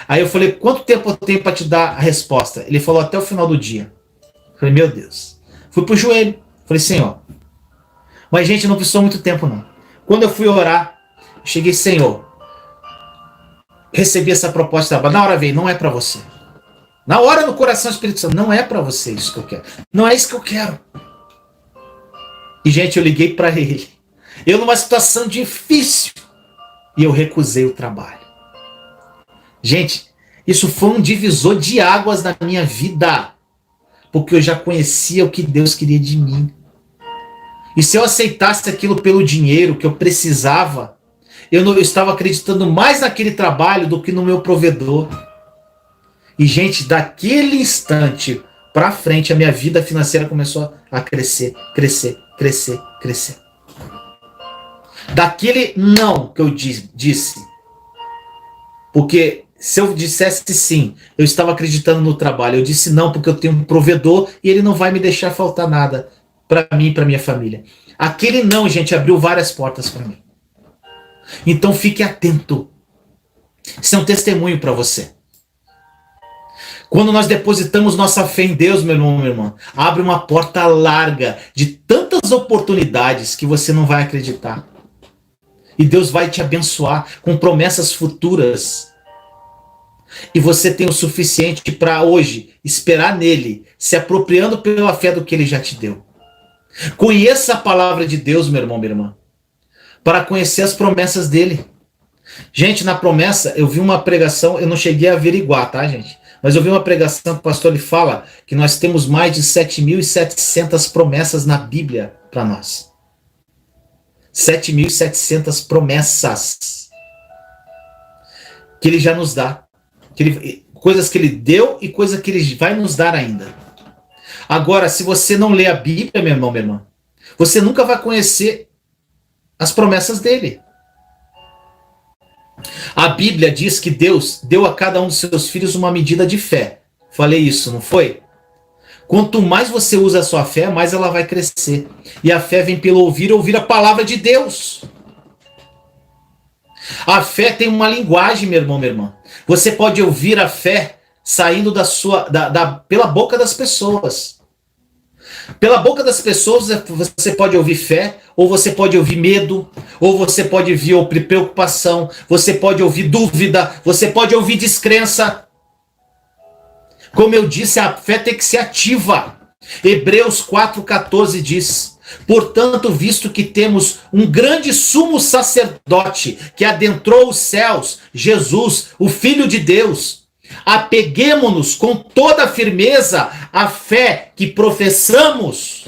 Aí eu falei, quanto tempo eu tenho para te dar a resposta? Ele falou, até o final do dia. Eu falei, meu Deus. Fui pro joelho. Falei, Senhor. Mas, gente, não precisou muito tempo, não. Quando eu fui orar, cheguei, Senhor, recebi essa proposta de trabalho. Na hora veio, não é para você. Na hora no coração do Espírito Santo, não é para você isso que eu quero. Não é isso que eu quero. E, gente, eu liguei para ele. Eu numa situação difícil. E eu recusei o trabalho. Gente, isso foi um divisor de águas na minha vida. Porque eu já conhecia o que Deus queria de mim. E se eu aceitasse aquilo pelo dinheiro que eu precisava, eu estava acreditando mais naquele trabalho do que no meu provedor. E, gente, daquele instante para frente, a minha vida financeira começou a crescer, crescer, crescer, crescer. Daquele não que eu disse. Porque se eu dissesse sim, eu estava acreditando no trabalho. Eu disse não porque eu tenho um provedor e ele não vai me deixar faltar nada para mim e para minha família. Aquele não, gente, abriu várias portas para mim. Então fique atento. Isso é um testemunho para você. Quando nós depositamos nossa fé em Deus, meu irmão, minha irmã, abre uma porta larga de tantas oportunidades que você não vai acreditar. E Deus vai te abençoar com promessas futuras. E você tem o suficiente para hoje esperar nele, se apropriando pela fé do que ele já te deu. Conheça a palavra de Deus, meu irmão, minha irmã, para conhecer as promessas dele. Gente, na promessa, eu vi uma pregação, eu não cheguei a averiguar, tá, gente? Mas eu vi uma pregação que o pastor ele fala que nós temos mais de 7.700 promessas na Bíblia para nós. 7.700 promessas que ele já nos dá. Coisas que ele deu e coisas que ele vai nos dar ainda. Agora, se você não lê a Bíblia, meu irmão, minha irmã, você nunca vai conhecer as promessas dele. A Bíblia diz que Deus deu a cada um dos seus filhos uma medida de fé. Falei isso, não foi? Quanto mais você usa a sua fé, mais ela vai crescer. E a fé vem pelo ouvir a palavra de Deus. A fé tem uma linguagem, meu irmão, minha irmã. Você pode ouvir a fé saindo pela boca das pessoas. Pela boca das pessoas você pode ouvir fé, ou você pode ouvir medo, ou você pode ouvir preocupação, você pode ouvir dúvida, você pode ouvir descrença. Como eu disse, a fé tem que ser ativa. Hebreus 4,14 diz: portanto, visto que temos um grande sumo sacerdote que adentrou os céus, Jesus, o Filho de Deus, apeguemo-nos com toda a firmeza à fé que professamos.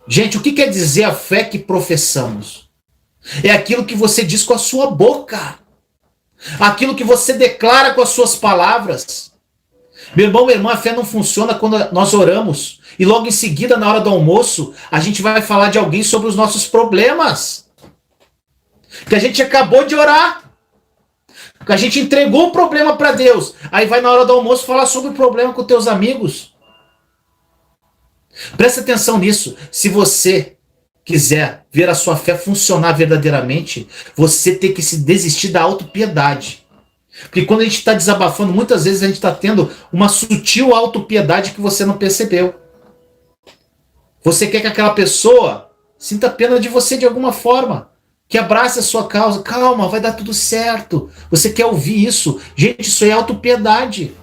Gente, o que quer dizer a fé que professamos? É aquilo que você diz com a sua boca. Aquilo que você declara com as suas palavras. Meu irmão, minha irmã, a fé não funciona quando nós oramos e logo em seguida, na hora do almoço, a gente vai falar de alguém sobre os nossos problemas. Que a gente acabou de orar. Que a gente entregou o problema para Deus. Aí vai na hora do almoço falar sobre o problema com teus amigos. Presta atenção nisso. Se você quiser ver a sua fé funcionar verdadeiramente, você tem que se desistir da autopiedade. Porque quando a gente está desabafando, muitas vezes a gente está tendo uma sutil autopiedade que você não percebeu. Você quer que aquela pessoa sinta pena de você de alguma forma, que abrace a sua causa. Calma, vai dar tudo certo. Você quer ouvir isso? Gente, isso é autopiedade.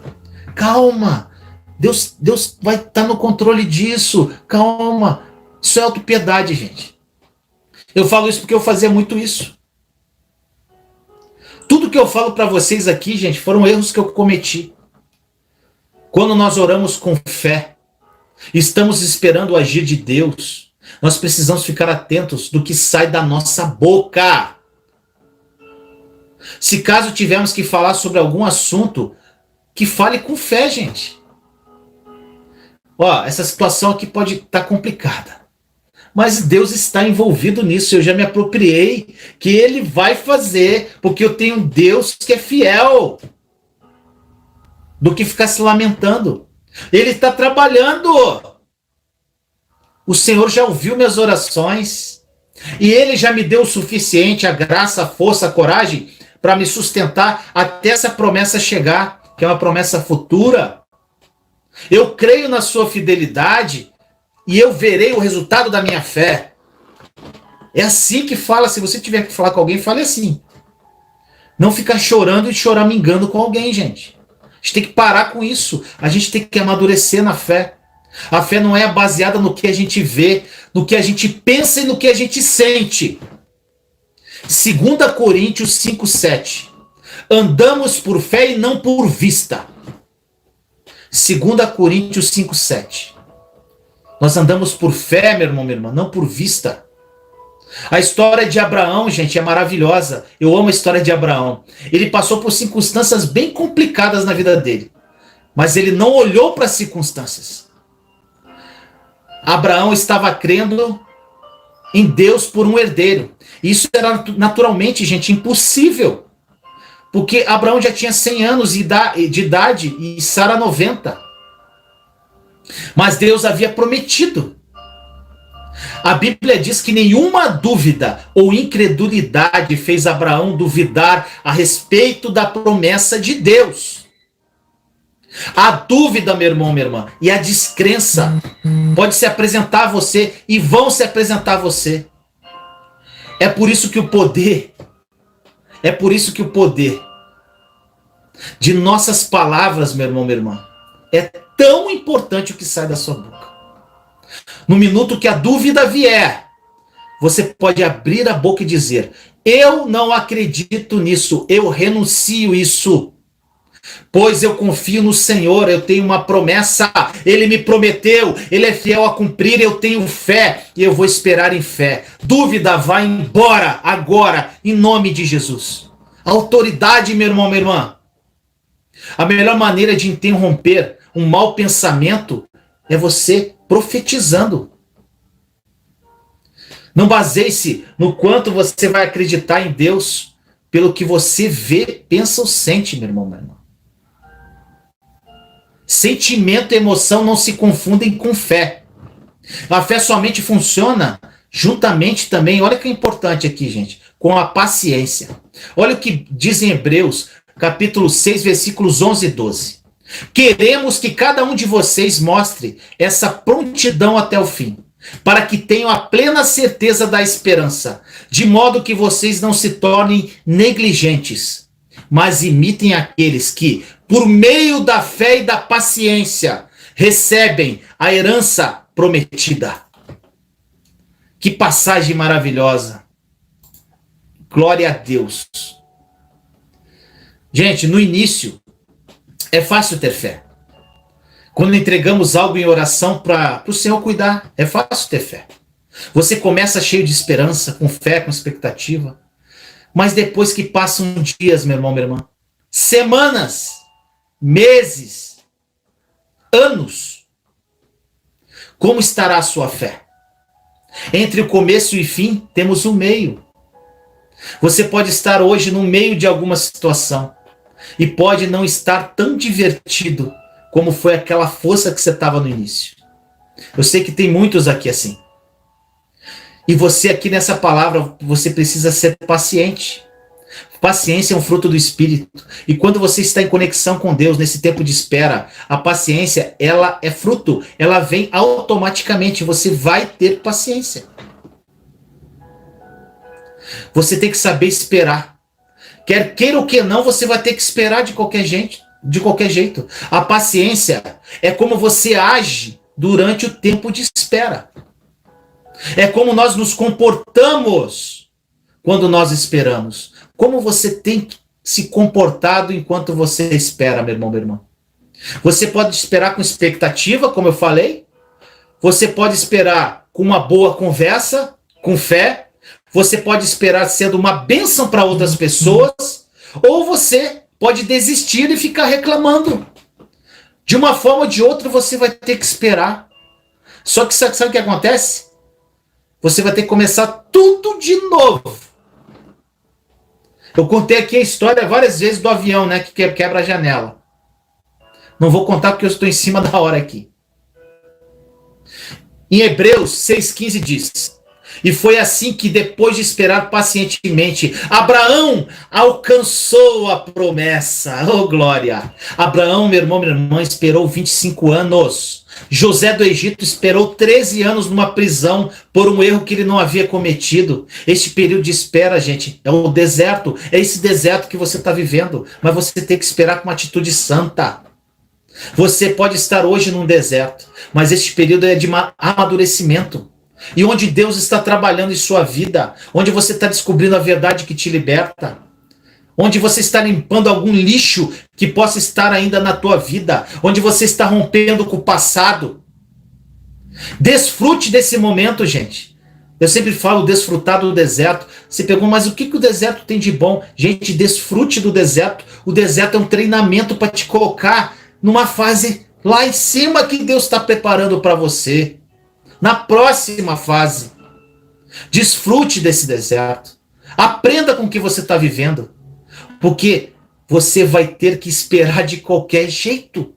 Calma, Deus vai estar no controle disso. Calma, isso é autopiedade, gente. Eu falo isso porque eu fazia muito isso. Tudo que eu falo para vocês aqui, gente, foram erros que eu cometi. Quando nós oramos com fé, estamos esperando o agir de Deus, nós precisamos ficar atentos do que sai da nossa boca. Se caso tivermos que falar sobre algum assunto, que fale com fé, gente. Ó, essa situação aqui pode estar complicada, mas Deus está envolvido nisso. Eu já me apropriei que Ele vai fazer, porque eu tenho um Deus que é fiel. Do que ficar se lamentando. Ele está trabalhando. O Senhor já ouviu minhas orações. E Ele já me deu o suficiente, a graça, a força, a coragem, para me sustentar até essa promessa chegar, que é uma promessa futura. Eu creio na sua fidelidade e eu verei o resultado da minha fé. É assim que fala. Se você tiver que falar com alguém, fale assim. Não ficar chorando e choramingando com alguém, gente. A gente tem que parar com isso. A gente tem que amadurecer na fé. A fé não é baseada no que a gente vê, no que a gente pensa e no que a gente sente. 2 Coríntios 5:7. Andamos por fé e não por vista. 2 Coríntios 5:7. Nós andamos por fé, meu irmão, minha irmã, não por vista. A história de Abraão, gente, é maravilhosa. Eu amo a história de Abraão. Ele passou por circunstâncias bem complicadas na vida dele, mas ele não olhou para as circunstâncias. Abraão estava crendo em Deus por um herdeiro. Isso era naturalmente, gente, impossível, porque Abraão já tinha 100 anos de idade e Sara 90. Mas Deus havia prometido. A Bíblia diz que nenhuma dúvida ou incredulidade fez Abraão duvidar a respeito da promessa de Deus. A dúvida, meu irmão, minha irmã, e a descrença pode se apresentar a você e vão se apresentar a você. É por isso que o poder de nossas palavras, meu irmão, minha irmã, é tão importante o que sai da sua boca. No minuto que a dúvida vier, você pode abrir a boca e dizer: eu não acredito nisso, eu renuncio isso, pois eu confio no Senhor, eu tenho uma promessa, Ele me prometeu, Ele é fiel a cumprir, eu tenho fé e eu vou esperar em fé. Dúvida, vai embora agora, em nome de Jesus. Autoridade, meu irmão, minha irmã. A melhor maneira de interromper um mau pensamento é você profetizando. Não baseie-se no quanto você vai acreditar em Deus pelo que você vê, pensa ou sente, meu irmão, minha irmã. Sentimento e emoção não se confundem com fé. A fé somente funciona juntamente também, olha que é importante aqui, gente, com a paciência. Olha o que diz em Hebreus, capítulo 6, versículos 11 e 12. Queremos que cada um de vocês mostre essa prontidão até o fim, para que tenham a plena certeza da esperança, de modo que vocês não se tornem negligentes, mas imitem aqueles que, por meio da fé e da paciência, recebem a herança prometida. Que passagem maravilhosa. Glória a Deus. Gente, no início, é fácil ter fé. Quando entregamos algo em oração para o Senhor cuidar, é fácil ter fé. Você começa cheio de esperança, com fé, com expectativa. Mas depois que passam dias, meu irmão, minha irmã, semanas, meses, anos, como estará a sua fé? Entre o começo e o fim, temos um meio. Você pode estar hoje no meio de alguma situação e pode não estar tão divertido como foi aquela força que você estava no início. Eu sei que tem muitos aqui assim. E você aqui nessa palavra, você precisa ser paciente. Paciência é um fruto do Espírito. E quando você está em conexão com Deus, nesse tempo de espera, a paciência, ela é fruto. Ela vem automaticamente. Você vai ter paciência. Você tem que saber esperar. Quer queira ou que não, você vai ter que esperar de qualquer jeito. A paciência é como você age durante o tempo de espera. É como nós nos comportamos quando nós esperamos. Como você tem se comportado enquanto você espera, meu irmão, minha irmã? Você pode esperar com expectativa, como eu falei. Você pode esperar com uma boa conversa, com fé. Você pode esperar sendo uma bênção para outras pessoas. Ou você pode desistir e ficar reclamando. De uma forma ou de outra, você vai ter que esperar. Só que sabe o que acontece? Você vai ter que começar tudo de novo. Eu contei aqui a história várias vezes do avião, né, que quebra a janela. Não vou contar porque eu estou em cima da hora aqui. Em Hebreus 6,15 diz: e foi assim que, depois de esperar pacientemente, Abraão alcançou a promessa. Oh, glória! Abraão, meu irmão, minha irmã, esperou 25 anos. José do Egito esperou 13 anos numa prisão por um erro que ele não havia cometido. Este período de espera, gente, é o deserto. É esse deserto que você está vivendo. Mas você tem que esperar com uma atitude santa. Você pode estar hoje num deserto, mas este período é de amadurecimento. E onde Deus está trabalhando em sua vida, onde você está descobrindo a verdade que te liberta, onde você está limpando algum lixo que possa estar ainda na tua vida, onde você está rompendo com o passado. Desfrute desse momento, gente. Eu sempre falo desfrutar do deserto. Você pergunta, mas o que o deserto tem de bom? Gente, desfrute do deserto. O deserto é um treinamento para te colocar numa fase lá em cima que Deus está preparando para você. Na próxima fase. Desfrute desse deserto. Aprenda com o que você está vivendo. Porque você vai ter que esperar de qualquer jeito.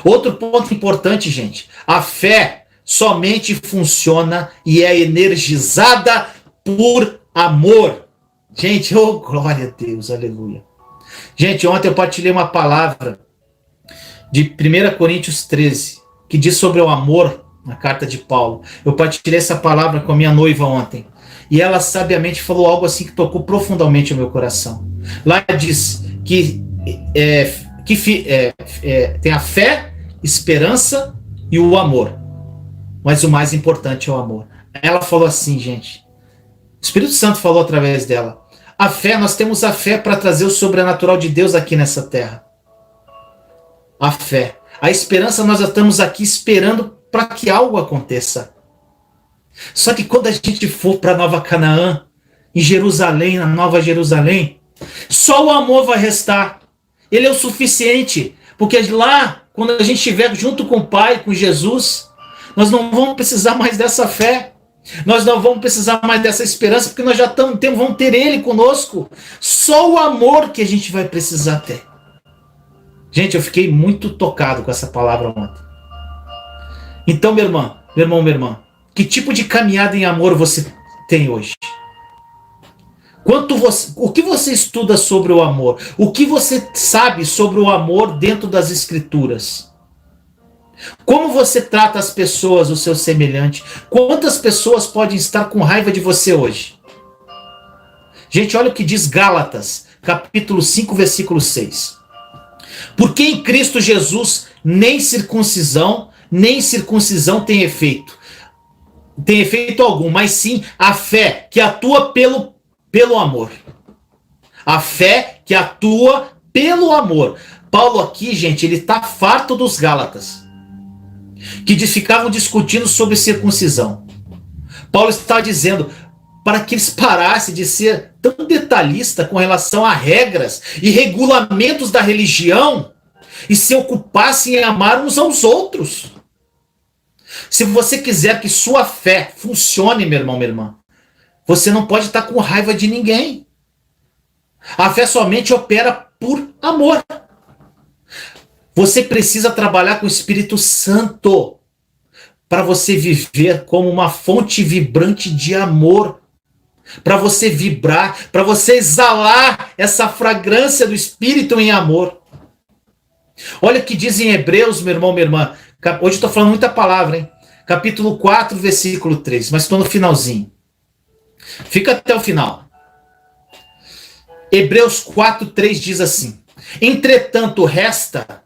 Outro ponto importante, gente. A fé somente funciona e é energizada por amor. Gente, oh glória a Deus, aleluia. Gente, ontem eu partilhei uma palavra de 1 Coríntios 13, que diz sobre o amor, na carta de Paulo. Eu partilhei essa palavra com a minha noiva ontem. E ela sabiamente falou algo assim que tocou profundamente o meu coração. Lá diz que tem a fé, esperança e o amor. Mas o mais importante é o amor. Ela falou assim, gente. O Espírito Santo falou através dela. A fé, nós temos a fé para trazer o sobrenatural de Deus aqui nessa terra. A fé. A esperança, nós estamos aqui esperando para que algo aconteça. Só que quando a gente for para Nova Canaã, em Jerusalém, na Nova Jerusalém, só o amor vai restar. Ele é o suficiente. Porque lá, quando a gente estiver junto com o Pai, com Jesus, nós não vamos precisar mais dessa fé. Nós não vamos precisar mais dessa esperança, porque nós já vamos ter Ele conosco. Só o amor que a gente vai precisar ter. Gente, eu fiquei muito tocado com essa palavra ontem. Então, meu irmão, minha irmã, que tipo de caminhada em amor você tem hoje? O que você estuda sobre o amor? O que você sabe sobre o amor dentro das Escrituras? Como você trata as pessoas, o seu semelhante? Quantas pessoas podem estar com raiva de você hoje? Gente, olha o que diz Gálatas, capítulo 5, versículo 6. Porque em Cristo Jesus nem circuncisão tem efeito. Tem efeito algum, mas sim a fé que atua pelo amor. A fé que atua pelo amor. Paulo aqui, gente, ele está farto dos Gálatas, que ficavam discutindo sobre circuncisão. Paulo está dizendo para que eles parassem de ser tão detalhista com relação a regras e regulamentos da religião e se ocupassem em amar uns aos outros. Se você quiser que sua fé funcione, meu irmão, minha irmã, você não pode estar com raiva de ninguém. A fé somente opera por amor. Você precisa trabalhar com o Espírito Santo para você viver como uma fonte vibrante de amor, para você vibrar, para você exalar essa fragrância do Espírito em amor. Olha o que diz em Hebreus, meu irmão, minha irmã. Hoje estou falando muita palavra, hein? Capítulo 4, versículo 3, mas estou no finalzinho. Fica até o final. Hebreus 4, 3 diz assim: entretanto, resta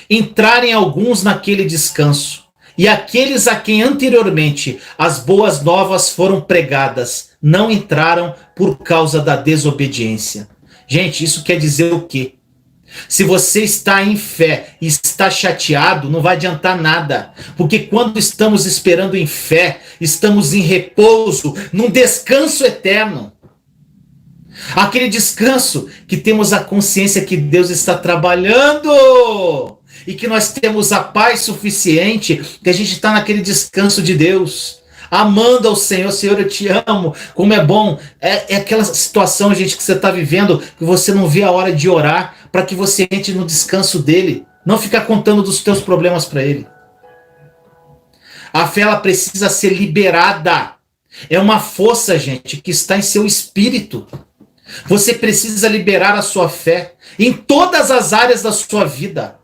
entrarem alguns naquele descanso, e aqueles a quem anteriormente as boas novas foram pregadas não entraram por causa da desobediência. Gente, isso quer dizer o quê? Se você está em fé e está chateado, não vai adiantar nada. Porque quando estamos esperando em fé, estamos em repouso, num descanso eterno. Aquele descanso que temos a consciência que Deus está trabalhando e que nós temos a paz suficiente, que a gente está naquele descanso de Deus, amando ao Senhor. Senhor, eu te amo, como é bom. É aquela situação, gente, que você está vivendo, que você não vê a hora de orar, para que você entre no descanso dele, não ficar contando dos teus problemas para ele. A fé, ela precisa ser liberada. É uma força, gente, que está em seu espírito. Você precisa liberar a sua fé em todas as áreas da sua vida.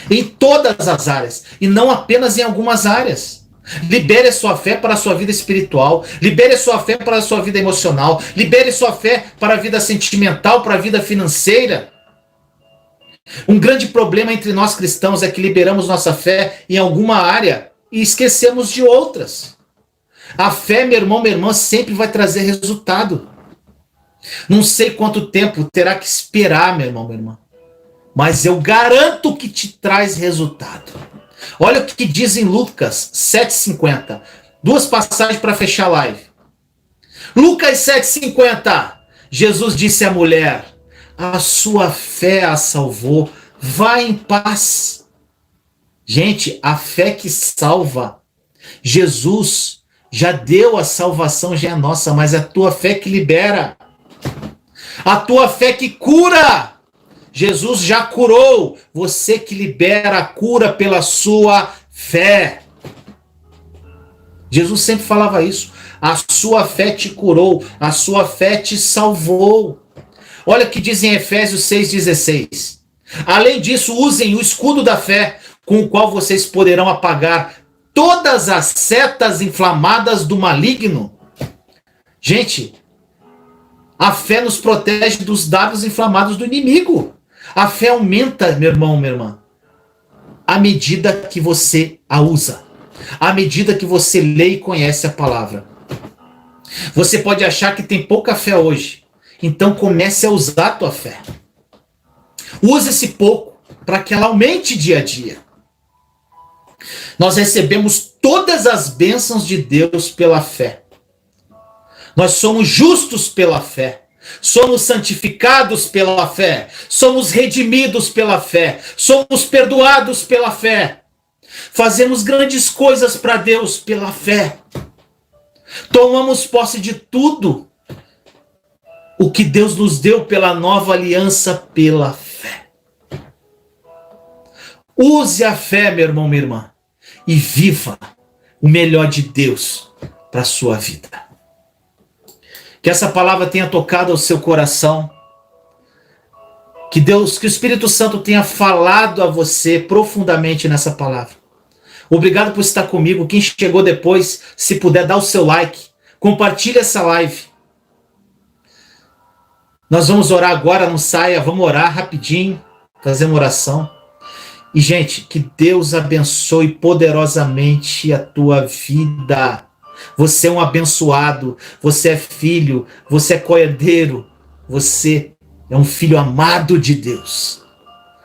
Em todas as áreas, e não apenas em algumas áreas. Libere a sua fé para a sua vida espiritual, libere a sua fé para a sua vida emocional, libere sua fé para a vida sentimental, para a vida financeira. Um grande problema entre nós cristãos é que liberamos nossa fé em alguma área e esquecemos de outras. A fé, meu irmão, minha irmã, sempre vai trazer resultado. Não sei quanto tempo terá que esperar, meu irmão, minha irmã, mas eu garanto que te traz resultado. Olha o que diz em Lucas 7,50. Duas passagens para fechar a live. Lucas 7,50. Jesus disse à mulher: a sua fé a salvou. Vá em paz. Gente, a fé que salva. Jesus já deu a salvação, já é nossa, mas é a tua fé que libera. A tua fé que cura. Jesus já curou, você que libera a cura pela sua fé. Jesus sempre falava isso. A sua fé te curou, a sua fé te salvou. Olha o que diz em Efésios 6,16. Além disso, usem o escudo da fé, com o qual vocês poderão apagar todas as setas inflamadas do maligno. Gente, a fé nos protege dos dardos inflamados do inimigo. A fé aumenta, meu irmão, minha irmã, à medida que você a usa, à medida que você lê e conhece a palavra. Você pode achar que tem pouca fé hoje, então comece a usar a tua fé. Use esse pouco para que ela aumente dia a dia. Nós recebemos todas as bênçãos de Deus pela fé. Nós somos justos pela fé. Somos santificados pela fé, somos redimidos pela fé, somos perdoados pela fé, fazemos grandes coisas para Deus pela fé, tomamos posse de tudo o que Deus nos deu pela nova aliança pela fé. Use a fé, meu irmão, minha irmã, e viva o melhor de Deus para a sua vida. Que essa palavra tenha tocado ao seu coração. Que o Espírito Santo tenha falado a você profundamente nessa palavra. Obrigado por estar comigo. Quem chegou depois, se puder, dá o seu like. Compartilhe essa live. Nós vamos orar agora, não saia. Vamos orar rapidinho. Fazer uma oração. E, gente, que Deus abençoe poderosamente a tua vida. Você é um abençoado, você é filho, você é co-herdeiro, você é um filho amado de Deus,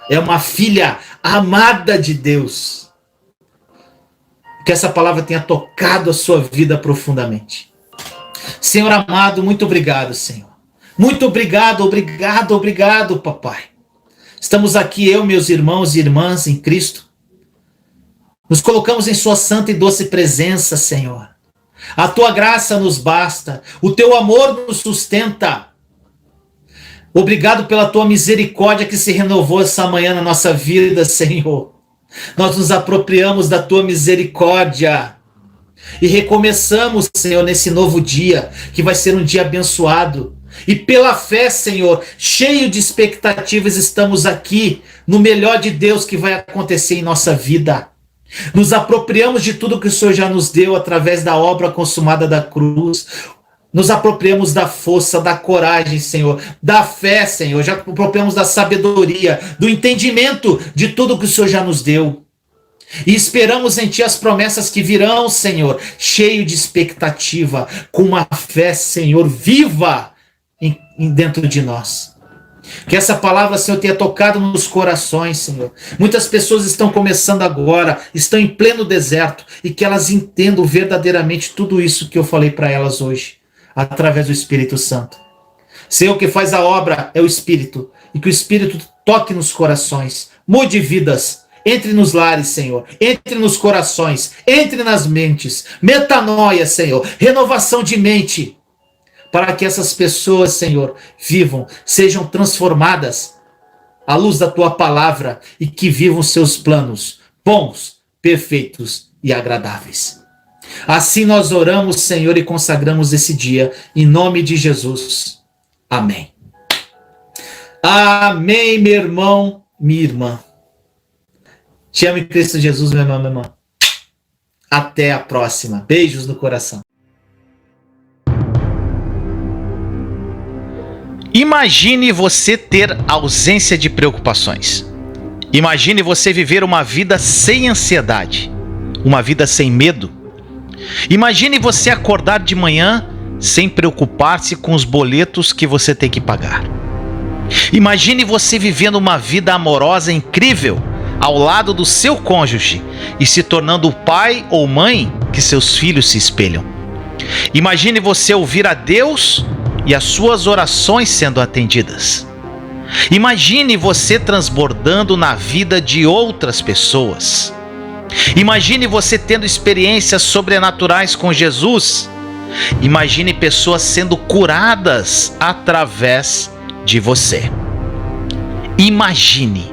é uma filha amada de Deus. Que essa palavra tenha tocado a sua vida profundamente. Senhor amado, muito obrigado, Senhor. Muito obrigado, obrigado, obrigado, papai. Estamos aqui, eu, meus irmãos e irmãs em Cristo. Nos colocamos em sua santa e doce presença, Senhor. A tua graça nos basta, o teu amor nos sustenta. Obrigado pela tua misericórdia que se renovou essa manhã na nossa vida, Senhor. Nós nos apropriamos da tua misericórdia e recomeçamos, Senhor, nesse novo dia, que vai ser um dia abençoado. E pela fé, Senhor, cheio de expectativas, estamos aqui no melhor de Deus que vai acontecer em nossa vida. Nos apropriamos de tudo que o Senhor já nos deu através da obra consumada da cruz. Nos apropriamos da força, da coragem, Senhor, da fé, Senhor. Já apropriamos da sabedoria, do entendimento de tudo que o Senhor já nos deu. E esperamos em Ti as promessas que virão, Senhor, cheio de expectativa, com uma fé, Senhor, viva dentro de nós. Que essa palavra, Senhor, tenha tocado nos corações, Senhor. Muitas pessoas estão começando agora, estão em pleno deserto, e que elas entendam verdadeiramente tudo isso que eu falei para elas hoje, através do Espírito Santo. Senhor, o que faz a obra é o Espírito, e que o Espírito toque nos corações, mude vidas, entre nos lares, Senhor, entre nos corações, entre nas mentes, metanoia, Senhor, renovação de mente, para que essas pessoas, Senhor, vivam, sejam transformadas à luz da Tua palavra e que vivam seus planos bons, perfeitos e agradáveis. Assim nós oramos, Senhor, e consagramos esse dia, em nome de Jesus. Amém. Amém, meu irmão, minha irmã. Te amo em Cristo Jesus, meu irmão, minha irmã. Até a próxima. Beijos no coração. Imagine você ter ausência de preocupações. Imagine você viver uma vida sem ansiedade, uma vida sem medo. Imagine você acordar de manhã sem preocupar-se com os boletos que você tem que pagar. Imagine você vivendo uma vida amorosa incrível ao lado do seu cônjuge e se tornando o pai ou mãe que seus filhos se espelham. Imagine você ouvir a Deus e as suas orações sendo atendidas. Imagine você transbordando na vida de outras pessoas. Imagine você tendo experiências sobrenaturais com Jesus. Imagine pessoas sendo curadas através de você. Imagine.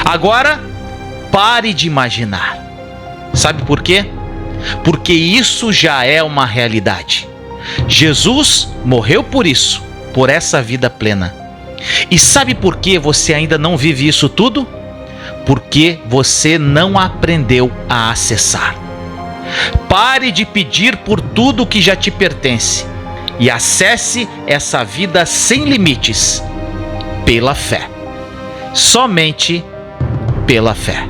Agora, pare de imaginar. Sabe por quê? Porque isso já é uma realidade. Jesus morreu por isso, por essa vida plena. E sabe por que você ainda não vive isso tudo? Porque você não aprendeu a acessar. Pare de pedir por tudo que já te pertence e acesse essa vida sem limites, pela fé. Somente pela fé.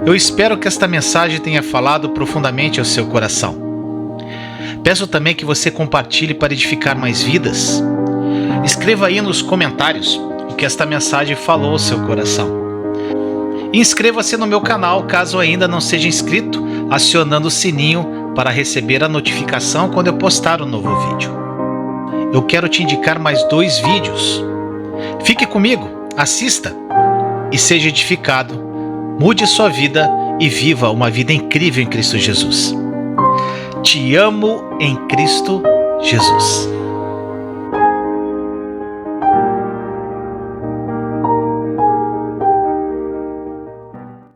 Eu espero que esta mensagem tenha falado profundamente ao seu coração. Peço também que você compartilhe para edificar mais vidas. Escreva aí nos comentários o que esta mensagem falou ao seu coração. E inscreva-se no meu canal caso ainda não seja inscrito, acionando o sininho para receber a notificação quando eu postar um novo vídeo. Eu quero te indicar mais 2 vídeos. Fique comigo, assista e seja edificado. Mude sua vida e viva uma vida incrível em Cristo Jesus. Te amo em Cristo Jesus.